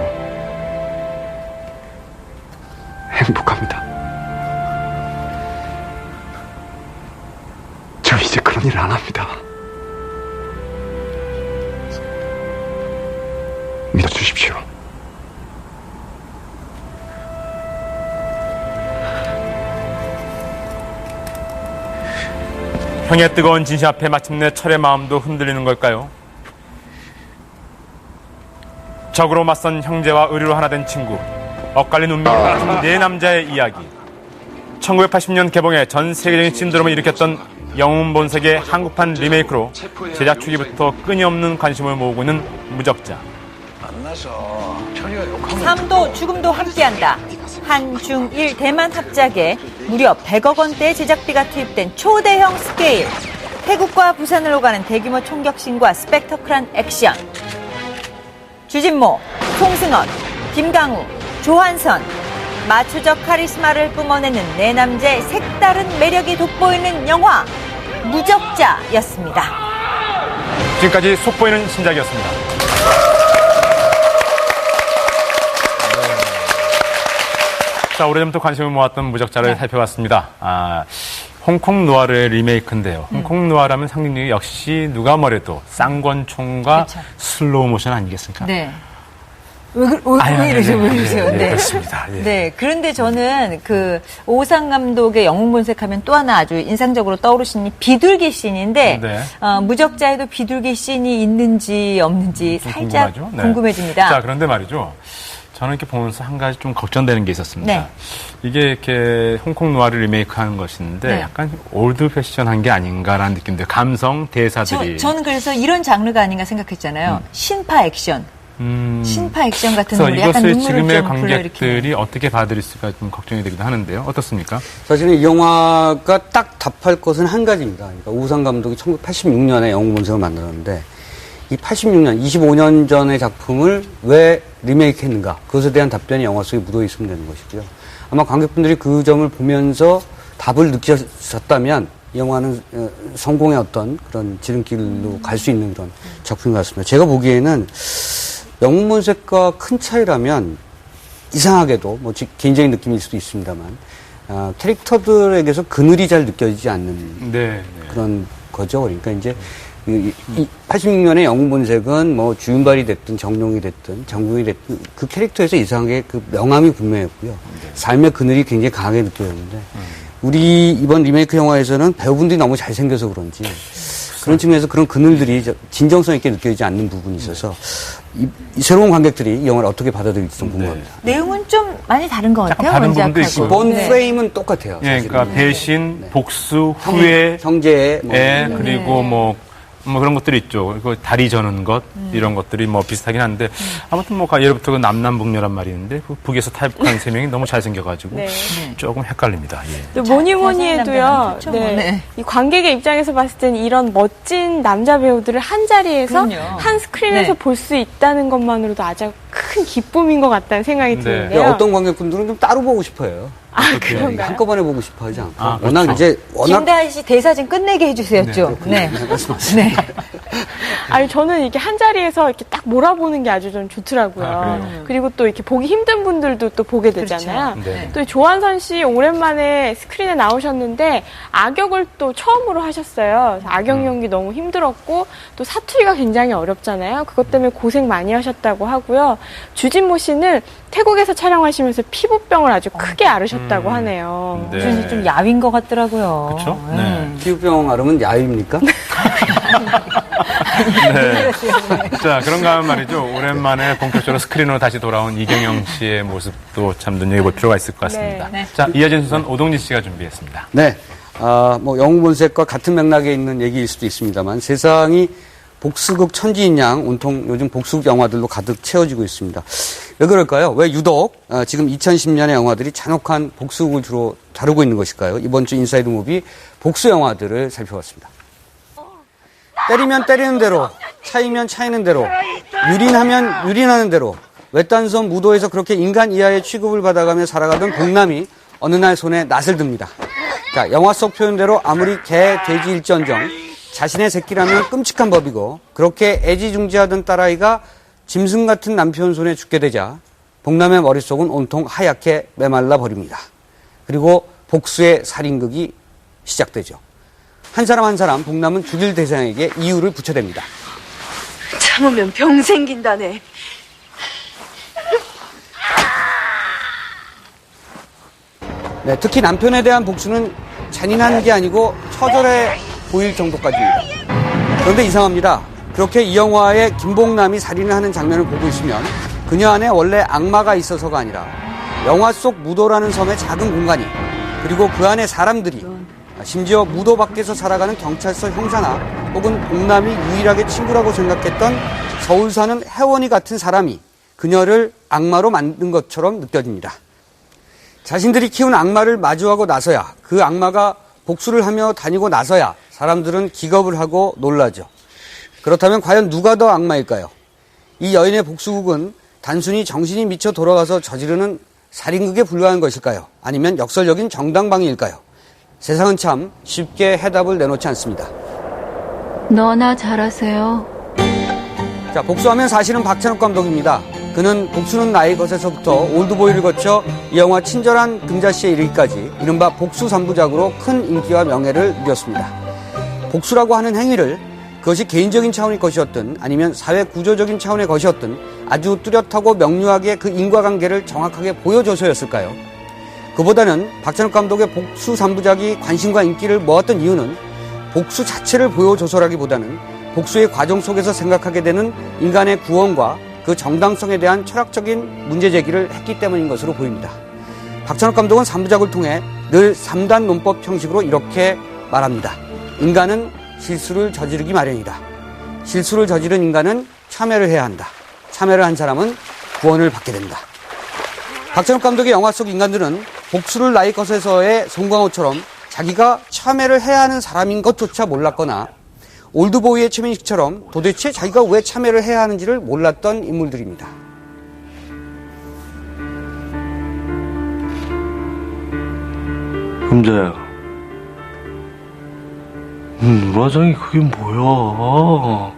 행복합니다. 저 이제 그런 일 안 합니다. 믿어주십시오. 형의 뜨거운 진실 앞에 마침내 철의 마음도 흔들리는 걸까요? 적으로 맞선 형제와 의리로 하나 된 친구, 엇갈린 운명을 바라보는 네 남자의 이야기. 1980년 개봉해 전 세계적인 신드롬을 일으켰던 영웅본색의 한국판 리메이크로 제작 초기부터 끊임없는 관심을 모으고 있는 무적자. 삶도 죽음도 함께한다. 한중일 대만 합작에 무려 100억 원대의 제작비가 투입된 초대형 스케일. 태국과 부산을 오가는 대규모 총격신과 스펙터클한 액션. 주진모, 송승헌, 김강우, 조한선. 마초적 카리스마를 뿜어내는 네 남자의 색다른 매력이 돋보이는 영화 무적자였습니다. 지금까지 속보이는 신작이었습니다. 자, 오래전부터 관심을 모았던 무적자를 살펴봤습니다. 홍콩 누아르의 리메이크인데요. 홍콩 누아르하면 상징력이 역시 누가 뭐래도 쌍권총과 슬로우 모션 아니겠습니까? 네. 왜 이러세요? 네, 그렇습니다. 예. 네. 그런데 저는 그 오상 감독의 영웅본색하면 또 하나 아주 인상적으로 떠오르시는 비둘기 씬인데, 무적자에도 비둘기 씬이 있는지 없는지 살짝 궁금해집니다. 자, 그런데 말이죠. 저는 이렇게 보면서 한 가지 좀 걱정되는 게 있었습니다. 네. 이게 이렇게 홍콩 누아르 리메이크하는 것인데 약간 올드 패션한 게 아닌가라는 느낌인데 감성 대사들이. 저는 그래서 이런 장르가 아닌가 생각했잖아요. 신파 액션. 신파 액션 같은 그래서 놈으로 약간 이것을 눈물을 지금의 좀 관객들이 불러일으키는. 어떻게 받아들일까 좀 걱정이 되기도 하는데요. 어떻습니까? 사실은 이 영화가 딱 답할 것은 한 가지입니다. 그러니까 우상 감독이 1986년에 영웅본색을 만들었는데 이 86년, 25년 전의 작품을 왜 리메이크했는가? 그것에 대한 답변이 영화 속에 묻어 있으면 되는 것이고요. 아마 관객분들이 그 점을 보면서 답을 느끼셨다면 이 영화는 성공의 어떤 그런 지름길로 갈 수 있는 그런 작품인 것 같습니다. 제가 보기에는 영웅본색과 큰 차이라면 이상하게도 뭐 개인적인 느낌일 수도 있습니다만 캐릭터들에게서 그늘이 잘 느껴지지 않는 그런 거죠. 그러니까 이제 이 86년에 영웅본색은 뭐 주윤발이 됐든 정룡이 됐든 정국이 됐든 그 캐릭터에서 이상하게 그 명암이 분명했고요. 삶의 그늘이 굉장히 강하게 느껴졌는데 우리 이번 리메이크 영화에서는 배우분들이 너무 잘생겨서 그런지 그런 측면에서 그런 그늘들이 진정성 있게 느껴지지 않는 부분이 있어서 이 새로운 관객들이 이 영화를 어떻게 받아들일지 좀 궁금합니다. 내용은 좀 많이 다른 것 같아요. 다른 부분도 원작하고. 있고. 기본 네. 프레임은 똑같아요. 예, 사실은. 그러니까 배신, 복수, 후회, 형제, 뭐 그리고 뭐 그런 것들이 있죠. 그리고 다리 저는 것 이런 것들이 뭐 비슷하긴 한데 아무튼 뭐 예로부터 그 남남북녀란 말이 있는데 그 북에서 탈북한 세 명이 너무 잘생겨가지고 네. 조금 헷갈립니다. 예. 또 뭐니 뭐니 해도요. 좋죠, 뭐. 네. 이 관객의 입장에서 봤을 때는 이런 멋진 남자 배우들을 한 자리에서 그럼요. 한 스크린에서 네. 볼 수 있다는 것만으로도 아주 큰 기쁨인 것 같다는 생각이 드는데요. 어떤 관객분들은 좀 따로 보고 싶어요. 그런가요? 한꺼번에 보고 싶어 하지 않고. 그렇죠. 워낙 이제, 김다희 씨 대사 좀 끝내게 해주세요, 좀. 네. 네. 아니, 저는 이렇게 한 자리에서 이렇게 딱 몰아보는 게 아주 좀 좋더라고요. 그리고 또 이렇게 보기 힘든 분들도 또 보게 되잖아요. 그렇죠. 네. 또 조한선 씨 오랜만에 스크린에 나오셨는데 악역을 또 처음으로 하셨어요. 악역 연기 너무 힘들었고 또 사투리가 굉장히 어렵잖아요. 그것 때문에 고생 많이 하셨다고 하고요. 주진모 씨는 태국에서 촬영하시면서 피부병을 아주 크게 앓으셨다고 하네요. 네. 좀, 좀 야윈 것 같더라고요. 그렇죠? 네. 피부병 앓으면 야유입니까? 네. 자, 그런가 하면 말이죠. 오랜만에 본격적으로 스크린으로 다시 돌아온 이경영 씨의 모습도 참 눈여겨볼 필요가 있을 것 같습니다. 네. 자, 이어진 수선 오동진 씨가 준비했습니다. 네. 뭐 영웅본색과 같은 맥락에 있는 얘기일 수도 있습니다만 세상이 복수극 천지인 양 온통 요즘 복수극 영화들로 가득 채워지고 있습니다. 왜 그럴까요? 왜 유독 지금 2010년의 영화들이 잔혹한 복수극을 주로 다루고 있는 것일까요? 이번 주 인사이드 무비 복수 영화들을 살펴봤습니다. 때리면 때리는 대로, 차이면 차이는 대로, 유린하면 유린하는 대로 외딴섬 무도에서 그렇게 인간 이하의 취급을 받아가며 살아가던 복남이 어느 날 손에 낫을 듭니다. 자, 영화 속 표현대로 아무리 개, 돼지일지언정 자신의 새끼라면 끔찍한 법이고 그렇게 애지중지하던 딸아이가 짐승 같은 남편 손에 죽게 되자 복남의 머릿속은 온통 하얗게 메말라 버립니다. 그리고 복수의 살인극이 시작되죠. 한 사람 한 사람 복남은 죽일 대상에게 이유를 붙여댑니다. 참으면 병 생긴다네. 네, 특히 남편에 대한 복수는 잔인한 게 아니고 처절해 보일 정도까지입니다. 그런데 이상합니다. 그렇게 이 영화의 김복남이 살인을 하는 장면을 보고 있으면 그녀 안에 원래 악마가 있어서가 아니라 영화 속 무도라는 섬의 작은 공간이 그리고 그 안에 사람들이 심지어 무도 밖에서 살아가는 경찰서 형사나 혹은 복남이 유일하게 친구라고 생각했던 서울 사는 혜원이 같은 사람이 그녀를 악마로 만든 것처럼 느껴집니다. 자신들이 키운 악마를 마주하고 나서야 그 악마가 복수를 하며 다니고 나서야 사람들은 기겁을 하고 놀라죠. 그렇다면 과연 누가 더 악마일까요? 이 여인의 복수극은 단순히 정신이 미쳐 돌아가서 저지르는 살인극에 불과한 것일까요? 아니면 역설적인 정당방위일까요? 세상은 참 쉽게 해답을 내놓지 않습니다. 너나 잘하세요. 자, 복수하면 사실은 박찬욱 감독입니다. 그는 복수는 나의 것에서부터 올드보이를 거쳐 이 영화 친절한 금자씨에 이르기까지 이른바 복수 3부작으로 큰 인기와 명예를 누렸습니다. 복수라고 하는 행위를 그것이 개인적인 차원의 것이었든 아니면 사회 구조적인 차원의 것이었든 아주 뚜렷하고 명료하게 그 인과관계를 정확하게 보여줘서였을까요? 그보다는 박찬욱 감독의 복수 3부작이 관심과 인기를 모았던 이유는 복수 자체를 보여줘서라기보다는 복수의 과정 속에서 생각하게 되는 인간의 구원과 그 정당성에 대한 철학적인 문제제기를 했기 때문인 것으로 보입니다. 박찬욱 감독은 3부작을 통해 늘 3단 논법 형식으로 이렇게 말합니다. 인간은 실수를 저지르기 마련이다. 실수를 저지른 인간은 참회를 해야 한다. 참회를 한 사람은 구원을 받게 된다. 박찬욱 감독의 영화 속 인간들은 복수를 나의 것에서의 송강호처럼 자기가 참회를 해야 하는 사람인 것조차 몰랐거나 올드보이의 최민식처럼 도대체 자기가 왜 참회를 해야 하는지를 몰랐던 인물들입니다. 금자야, 눈화장이 그게 뭐야?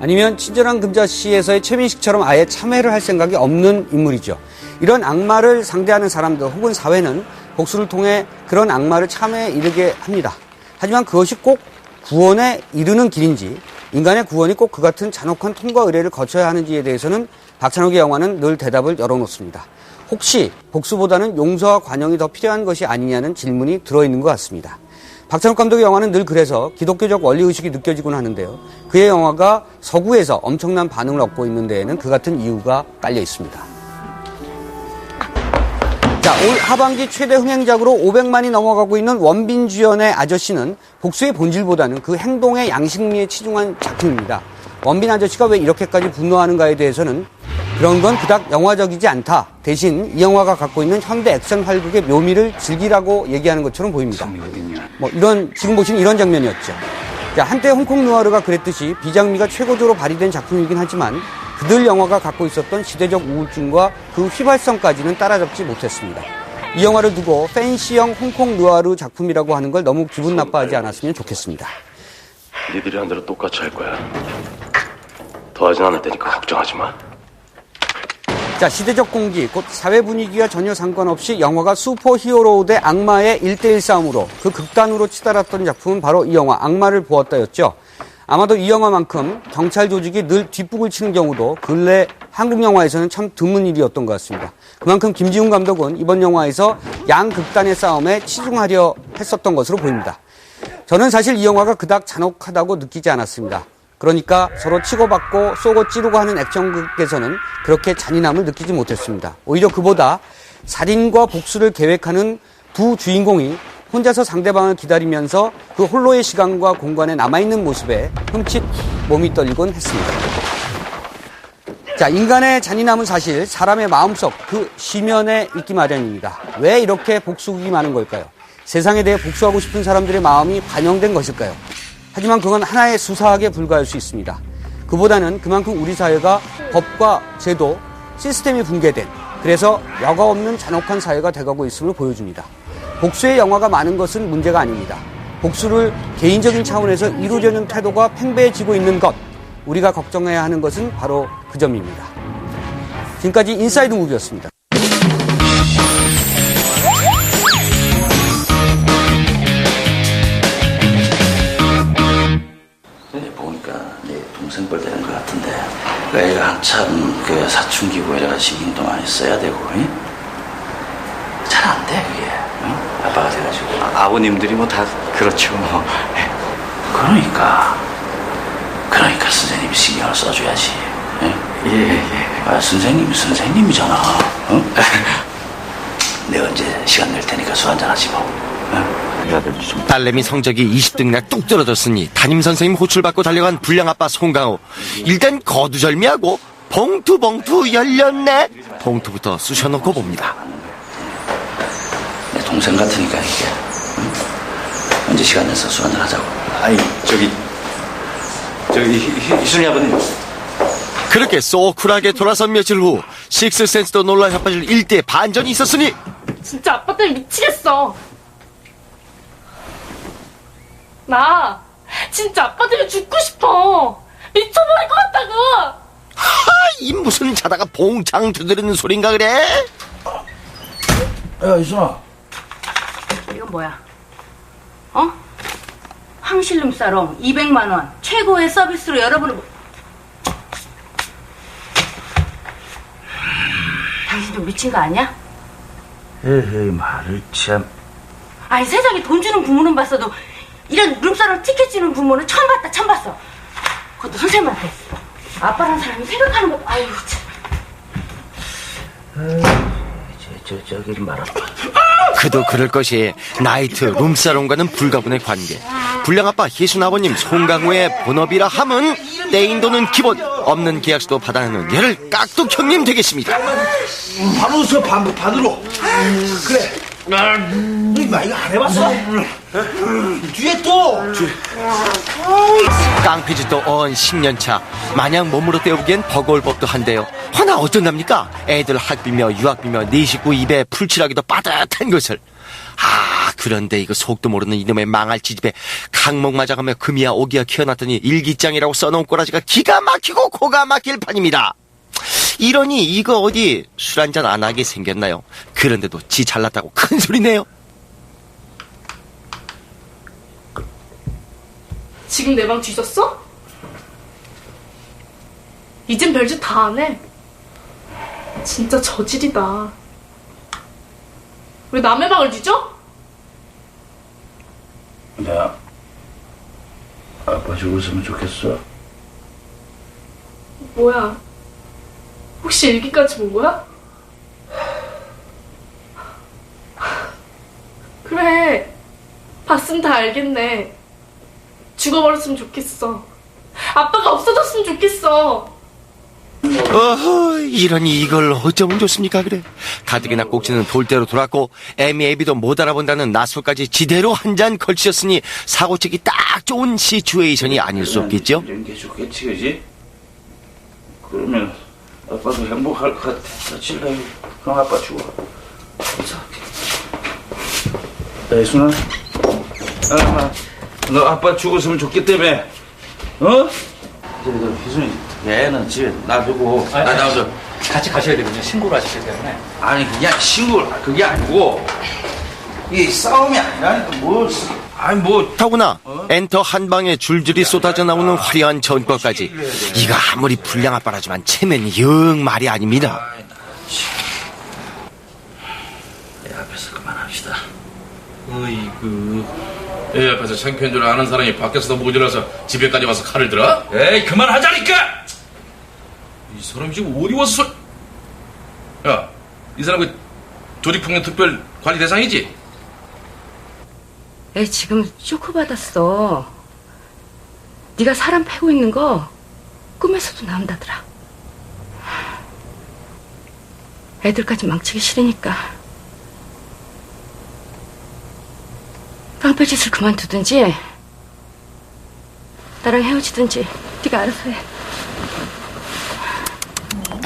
아니면 친절한 금자씨에서의 최민식처럼 아예 참회를 할 생각이 없는 인물이죠. 이런 악마를 상대하는 사람들 혹은 사회는 복수를 통해 그런 악마를 참회에 이르게 합니다. 하지만 그것이 꼭 구원에 이르는 길인지 인간의 구원이 꼭 그 같은 잔혹한 통과 의례를 거쳐야 하는지에 대해서는 박찬욱의 영화는 늘 대답을 열어놓습니다. 혹시 복수보다는 용서와 관용이 더 필요한 것이 아니냐는 질문이 들어있는 것 같습니다. 박찬욱 감독의 영화는 늘 그래서 기독교적 원리의식이 느껴지곤 하는데요. 그의 영화가 서구에서 엄청난 반응을 얻고 있는 데에는 그 같은 이유가 깔려 있습니다. 자, 올 하반기 최대 흥행작으로 500만이 넘어가고 있는 원빈 주연의 아저씨는 복수의 본질보다는 그 행동의 양식미에 치중한 작품입니다. 원빈 아저씨가 왜 이렇게까지 분노하는가에 대해서는 그런 건 그닥 영화적이지 않다. 대신 이 영화가 갖고 있는 현대 액션 활극의 묘미를 즐기라고 얘기하는 것처럼 보입니다. 지금 보시는 이런 장면이었죠. 자, 한때 홍콩 누아르가 그랬듯이 비장미가 최고조로 발휘된 작품이긴 하지만 그들 영화가 갖고 있었던 시대적 우울증과 그 휘발성까지는 따라잡지 못했습니다. 이 영화를 두고 팬시형 홍콩 누아르 작품이라고 하는 걸 너무 기분 나빠하지 않았으면 좋겠습니다. 니들이 한 대로 똑같이 할 거야. 더 하진 않을 테니까 걱정하지 마. 자, 시대적 공기, 곧 사회 분위기와 전혀 상관없이 영화가 슈퍼히어로 대 악마의 1대1 싸움으로 그 극단으로 치달았던 작품은 바로 이 영화 악마를 보았다였죠. 아마도 이 영화만큼 경찰 조직이 늘 뒷북을 치는 경우도 근래 한국 영화에서는 참 드문 일이었던 것 같습니다. 그만큼 김지훈 감독은 이번 영화에서 양극단의 싸움에 치중하려 했었던 것으로 보입니다. 저는 사실 이 영화가 그닥 잔혹하다고 느끼지 않았습니다. 그러니까 서로 치고받고 쏘고 찌르고 하는 액션극에서는 그렇게 잔인함을 느끼지 못했습니다. 오히려 그보다 살인과 복수를 계획하는 두 주인공이 혼자서 상대방을 기다리면서 그 홀로의 시간과 공간에 남아있는 모습에 흠칫 몸이 떨리곤 했습니다. 자, 인간의 잔인함은 사실 사람의 마음속 그 심연에 있기 마련입니다. 왜 이렇게 복수극이 많은 걸까요? 세상에 대해 복수하고 싶은 사람들의 마음이 반영된 것일까요? 하지만 그건 하나의 수사학에 불과할 수 있습니다. 그보다는 그만큼 우리 사회가 법과 제도, 시스템이 붕괴된, 그래서 여과 없는 잔혹한 사회가 돼가고 있음을 보여줍니다. 복수의 영화가 많은 것은 문제가 아닙니다. 복수를 개인적인 차원에서 이루려는 태도가 팽배해지고 있는 것, 우리가 걱정해야 하는 것은 바로 그 점입니다. 지금까지 인사이드 무비였습니다. 보니까 내 동생 뻘 되는 것 같은데 그 애가 한참 그 사춘기고 이래가지고 힘도 많이 써야 되고 잘 안 돼 그게 아빠가 돼가지고 아버님들이 뭐 다 그렇죠 뭐. 그러니까 선생님이 신경을 써줘야지. 예. 아, 선생님이 선생님이잖아. 어? 내가 언제 시간 낼 테니까 술 한잔 하지 뭐. 딸내미 성적이 20등이나 뚝 떨어졌으니 담임선생님 호출받고 달려간 불량아빠 송강호. 일단 거두절미하고 봉투 열렸네. 봉투부터 쑤셔놓고 봅니다. 내 동생 같으니까 이게 언제 시간 내서 술 한잔 하자고. 아니 저기 희순이 아버님. 그렇게 소쿨하게 돌아선 며칠 후 식스센스도 놀라 혓빠질 일대 반전이 있었으니 진짜 아빠 때문에 미치겠어. 나 진짜 아빠 때문에 죽고 싶어. 미쳐버릴 것 같다고. 이 무슨 자다가 봉창 두드리는 소린가 그래? 야 이순아. 이건 뭐야? 어? 황실름 사롱 200만 원 최고의 서비스로 여러분을 당신 좀 미친 거 아니야? 에헤이 말을 참. 아니 세상에 돈 주는 부모는 봤어도 이런 룸사롱 티켓 주는 부모는 처음 봤어. 그것도 선생님한테. 아빠란 사람이 생각하는 것도 아유 참. 저기를 말아봐. 그도 그럴 것이 나이트 룸사롱과는 불가분의 관계. 불량아빠 희순 아버님 송강호의 본업이라 함은 떼인 돈은 기본, 없는 계약서도 받아내는 얘를 깍둑 형님 되겠습니다. 바로 서 반으로. 그래. 너 이거 안 해봤어? 뒤에 또. 깡패짓도 언 10년차. 마냥 몸으로 때우기엔 버거울 법도 한데요. 허나 어쩐답니까? 애들 학비며 유학비며 네 식구 입에 풀칠하기도 빠듯한 것을. 그런데 이거 속도 모르는 이놈의 망할 지집에 강목 맞아가며 금이야 오기야 키워놨더니 일기장이라고 써놓은 꼬라지가 기가 막히고 코가 막힐 판입니다. 이러니 이거 어디 술 한잔 안 하게 생겼나요? 그런데도 지 잘났다고 큰 소리네요. 지금 내 방 뒤졌어? 이젠 별짓 다 안 해. 진짜 저질이다. 왜 남의 방을 뒤져? 야, 아빠 죽었으면 좋겠어. 뭐야? 혹시 일기까지 본 거야? 그래, 봤으면 다 알겠네. 죽어버렸으면 좋겠어. 아빠가 없어졌으면 좋겠어. 어허, 이러니 이걸 어쩌면 좋습니까, 그래. 가뜩이나 꼭지는 돌대로 돌았고, 애미애비도 못 알아본다는 나수까지 지대로 한 잔 걸치셨으니 사고치기 딱 좋은 시츄에이션이 아닐 수 없겠죠? 이런 게 좋겠지, 그지? 그러면 아빠도 행복할 것 같아. 칠래. 그럼 아빠 죽어. 야, 이순아. 너 아빠 죽었으면 좋겠다며. 어? 너 희순이, 얘는 집에 놔두고. 나도 같이 가셔야 되거든요. 신고를 하시기 때문에. 아니, 그냥 그게 아니고. 이게 싸움이 아니라니까, 뭘. 아니, 뭐. 더구나 엔터 한 방에 줄줄이 쏟아져 나오는 화려한 전과까지. 이가 아무리 불량 아빠라지만 체면이 영 말이 아닙니다. 애 앞에서 그만합시다. 어이구. 애 앞에서 창피한 줄 아는 사람이 밖에서도 모질라서 집에까지 와서 칼을 들어? 에이, 그만하자니까! 이 사람이 지금 어디 와서 야, 이 사람 그 조직폭력 특별 관리 대상이지? 애 지금 쇼크 받았어. 네가 사람 패고 있는 거 꿈에서도 나온다더라. 애들까지 망치기 싫으니까 깡패짓을 그만두든지 나랑 헤어지든지 네가 알아서 해.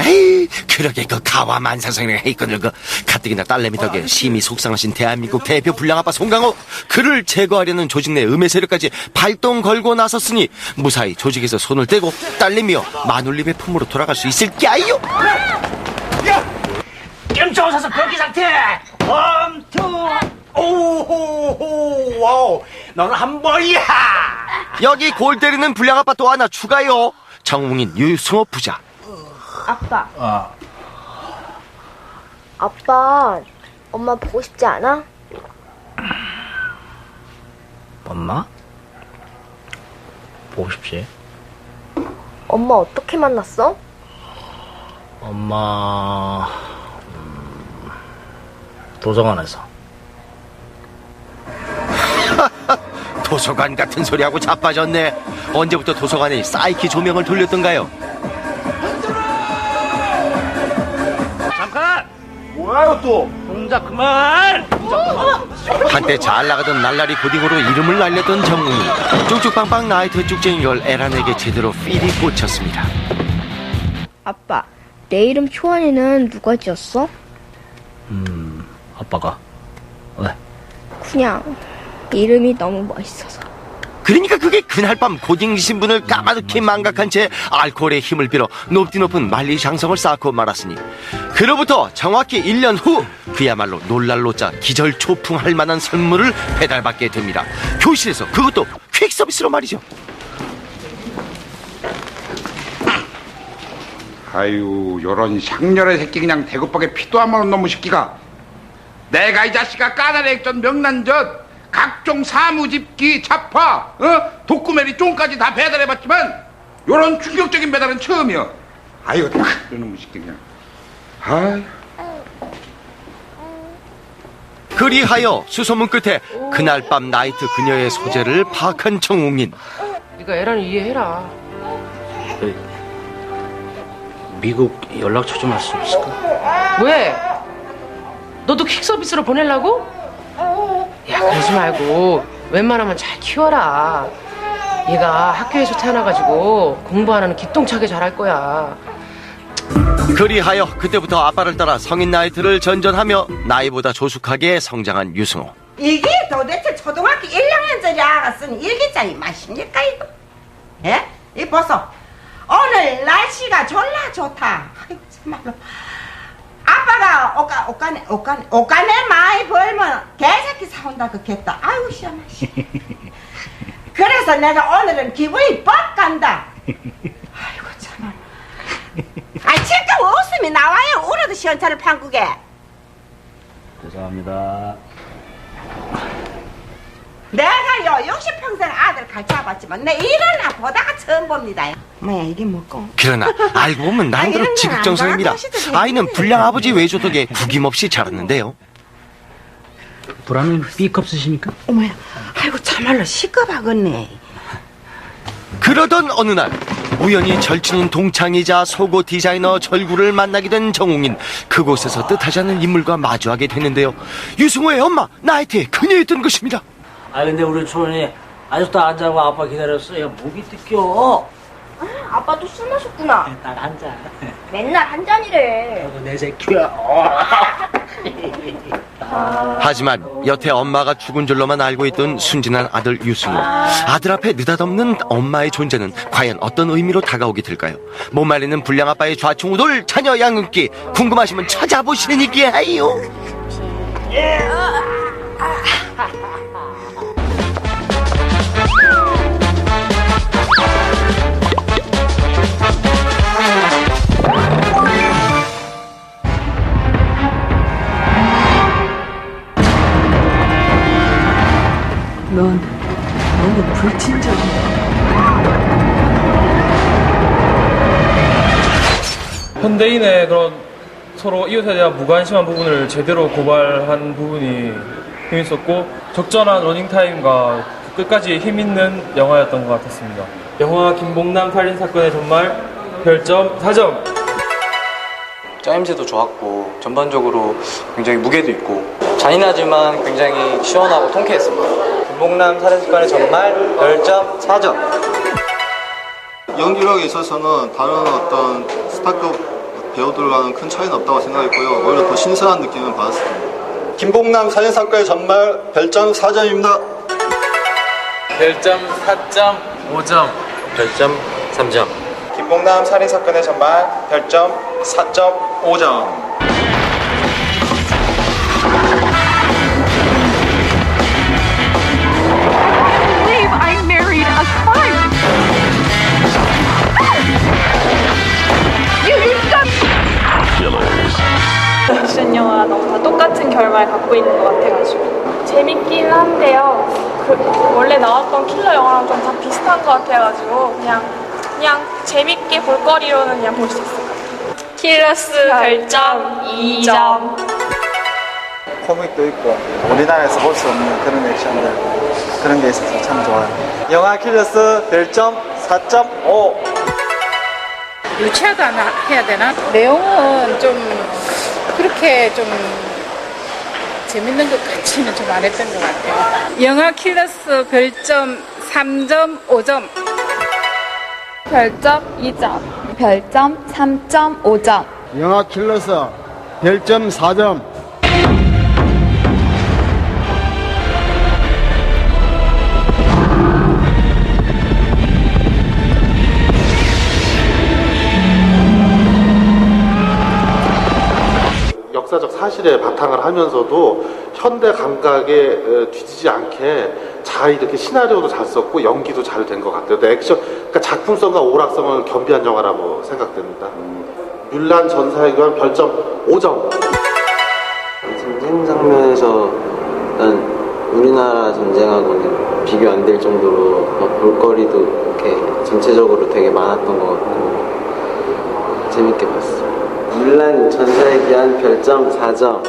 에이, 그러게 그 가와 만사성이랑 헤이건을 그 가뜩이나 딸내미 덕에 심히 속상하신 대한민국 대표 불량아빠 송강호, 그를 제거하려는 조직 내 음해 세력까지 발동 걸고 나섰으니 무사히 조직에서 손을 떼고 딸내미여 마눌님의 품으로 돌아갈 수 있을까요? 낌쩍 사서 벽기 상태. 오호호, 와우, 너는 한 번이야. 여기 골 때리는 불량아빠 또 하나 추가요. 정웅인 유승호 부자. 아빠. 아빠, 엄마 보고 싶지 않아? 엄마? 보고 싶지. 엄마 어떻게 만났어? 엄마, 도서관에서. 도서관 같은 소리하고 자빠졌네. 언제부터 도서관에 사이키 조명을 돌렸던가요? 잠깐! 뭐야, 또? 동작 그만! 한때 잘 나가던 날라리 고딩으로 이름을 날렸던 정웅이 쭉쭉빵빵 나이트 쭉쟁이걸 에란에게 제대로 필이 꽂혔습니다. 아빠, 내 이름 효원이는 누가 지었어? 아빠가. 왜? 그냥 이름이 너무 멋있어서. 그러니까 그게 그날 밤 고딩 신분을 까마득히 망각한 채 알코올의 힘을 빌어 높디 높은 만리장성을 쌓고 말았으니, 그로부터 정확히 1년 후 그야말로 놀랄로짜 기절초풍할 만한 선물을 배달받게 됩니다. 교실에서, 그것도 퀵서비스로 말이죠. 아유, 요런 샹렬의 새끼 그냥 대구박에 피도 안 마는 놈의 새끼가. 내가 이 자식아 까나리 액젓, 명란젓, 각종 사무집기, 차파, 독구메리 쫑까지 다 배달해봤지만 요런 충격적인 배달은 처음이야. 아유, 이놈의 새끼 그냥. 아유. 그리하여 수소문 끝에 그날 밤 나이트 그녀의 소재를 파악한 정웅인. 네가 애란 이해해라. 미국 연락처 좀 할 수 있을까? 왜? 너도 퀵 서비스로 보내려고? 야, 그러지 말고 웬만하면 잘 키워라. 얘가 학교에서 태어나가지고 공부하는 기똥차게 잘할 거야. 그리하여 그때부터 아빠를 따라 성인 나이트를 전전하며 나이보다 조숙하게 성장한 유승호. 이게 도대체 초등학교 1학년짜리 아가 쓴 일기장이 맛입니까 이거? 예? 이 보소. 오늘 날씨가 졸라 좋다. 아이고 참말로. 아빠가 옷가네 많이 벌면 개새끼 사온다 그랬다. 아이고 시원하. 그래서 내가 오늘은 기분이 뻑 간다. 아이고 참말로. 아이 칠까 웃음이 나와요. 울어도 시원찮을 판국에. 죄송합니다. 내가요 60평생 아들 가르쳐봤지만 내 일어나 보다가 처음 봅니다. 뭐야 이게 뭐고? 그러나 알고 보면 나름대로 지극정성입니다. 아이는 불량 아버지 외조 덕에 구김없이 자랐는데요. 보라는 B컵 쓰십니까? 어머야, 아이고 참말로 시끄럽겠네. 그러던 어느 날 우연히 절친인 동창이자 속옷 디자이너 절구를 만나게 된 정웅인. 그곳에서 뜻하지 않은 인물과 마주하게 됐는데요. 유승호의 엄마 나이트에 그녀였던 것입니다. 아 근데 우리 초원이 아직도 안 자고 아빠 기다렸어요. 목이 뜯겨. 아빠도 술 마셨구나. 딱 한 잔. 맨날 한 잔이래. 너도 내 새끼야. 하지만 여태 엄마가 죽은 줄로만 알고 있던 순진한 아들 유승호. 아들 앞에 느닷없는 엄마의 존재는 과연 어떤 의미로 다가오게 될까요? 못 말리는 불량 아빠의 좌충우돌 자녀 양육기 궁금하시면 찾아보시니까요. 넌 너무 불친절해. 현대인의 그런 서로 이웃에 대한 무관심한 부분을 제대로 고발한 부분이 재밌었고 적절한 러닝타임과 끝까지 힘있는 영화였던 것 같았습니다. 영화 김봉남 살인사건의 전말 별점 4점. 짜임새도 좋았고 전반적으로 굉장히 무게도 있고 잔인하지만 굉장히 시원하고 통쾌했습니다. 김봉남 살인사건의 전말 별점 4점. 연기력에 있어서는 다른 어떤 스타급 배우들과는 큰 차이는 없다고 생각했고요. 오히려 더 신선한 느낌을 받았습니다. 김봉남 살인사건의 전말 별점 4점입니다. 별점 4.5점. 별점 3점. 김봉남 살인사건의 전말 별점 4.5점. I married a crime. 액션 영화가 너무 다 똑같은 결말 갖고 있는 것 같아가지고 재밌긴 한데요. 원래 나왔던 킬러 영화랑 좀 다 비슷한 것 같아가지고 그냥 재밌게 볼거리로는 그냥 볼 수 있을 것 같아요. 킬러스 별점 2점. 코믹도 있고 우리나라에서 볼 수 없는 그런 액션들 그런 게 있어서 참 좋아요. 영화 킬러스 별점 4.5. 유치하다 해야 되나? 내용은 좀 그렇게 좀 재밌는 것 같지는 좀 안 했던 것 같아요. 영화 킬러스 별점 3.5점. 별점 2점. 별점 3.5점. 영화 킬러스 별점 4점. 역사적 사실에 바탕을 하면서도 현대 감각에 뒤지지 않게 잘 이렇게 시나리오도 잘 썼고 연기도 잘 된 것 같아요. 액션, 그러니까 작품성과 오락성을 겸비한 영화라고 생각됩니다. 뮬란 전사에 관한 별점 5점. 전쟁 장면에서 일단 우리나라 전쟁하고는 비교 안 될 정도로 볼거리도 이렇게 전체적으로 되게 많았던 것 같고 재밌게 봤어요. 뮬란 전사에 대한 별점 4점.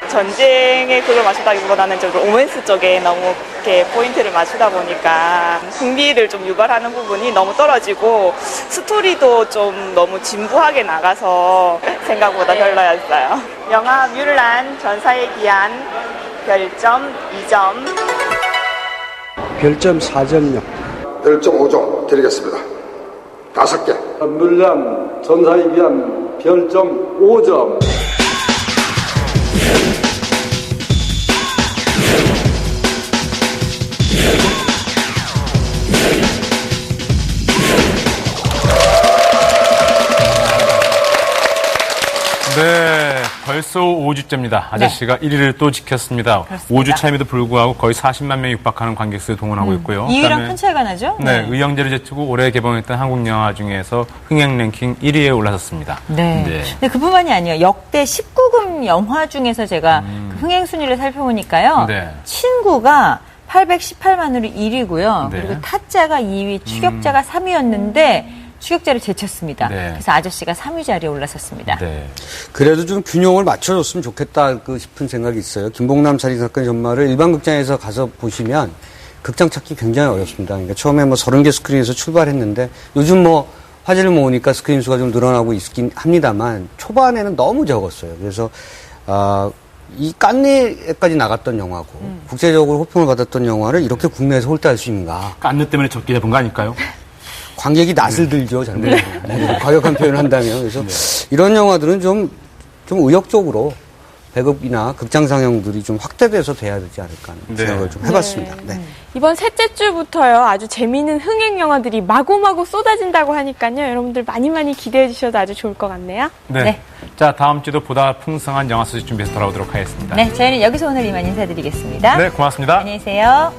전쟁에 그걸 맞추다기보다는 좀 로맨스 쪽에 너무 이렇게 포인트를 맞추다 보니까 흥미를 좀 유발하는 부분이 너무 떨어지고 스토리도 좀 너무 진부하게 나가서 생각보다 별로였어요. 영화 뮬란 전사에 기한 별점 2점. 별점 4점요. 별점 5점 드리겠습니다. 5개. 뮬란 전사에 기한 별점 5점. 네, 벌써 5주째입니다. 아저씨가 1위를 또 지켰습니다. 그렇습니다. 5주 차임에도 불구하고 거의 40만 명이 육박하는 관객수를 동원하고 있고요. 2위랑 그다음에 큰 차이가 나죠? 네, 의형제를 제치고 올해 개봉했던 한국 영화 중에서 흥행 랭킹 1위에 올라섰습니다. 네. 근데 그뿐만이 아니에요. 역대 19금 영화 중에서 제가 그 흥행 순위를 살펴보니까요. 네. 친구가 818만으로 1위고요. 네. 그리고 타짜가 2위, 추격자가 3위였는데 추격자를 제쳤습니다. 네. 그래서 아저씨가 3위 자리에 올라섰습니다. 그래도 좀 균형을 맞춰줬으면 좋겠다 싶은 생각이 있어요. 김봉남 살인사건 전말을 일반 극장에서 가서 보시면 극장 찾기 굉장히 어렵습니다. 그러니까 처음에 뭐 30개 스크린에서 출발했는데 요즘 뭐 화제를 모으니까 스크린 수가 좀 늘어나고 있긴 합니다만 초반에는 너무 적었어요. 그래서 이 깐느에까지 나갔던 영화고 국제적으로 호평을 받았던 영화를 이렇게 국내에서 홀대할 수 있는가. 깐느 때문에 적게 잡은 거 아닐까요? 관객이 낯을 들죠, 잘못. 과격한 표현을 한다면. 그래서 이런 영화들은 좀 의욕적으로 배급이나 극장 상영들이 좀 확대돼서 돼야 되지 않을까 하는 생각을 좀 해봤습니다. 네. 이번 셋째 주부터요, 아주 재미있는 흥행 영화들이 마구마구 쏟아진다고 하니까요, 여러분들 많이 기대해 주셔도 아주 좋을 것 같네요. 네. 자, 다음 주도 보다 풍성한 영화 소식 준비해서 돌아오도록 하겠습니다. 네, 저희는 여기서 오늘 이만 인사드리겠습니다. 네, 고맙습니다. 안녕히 계세요.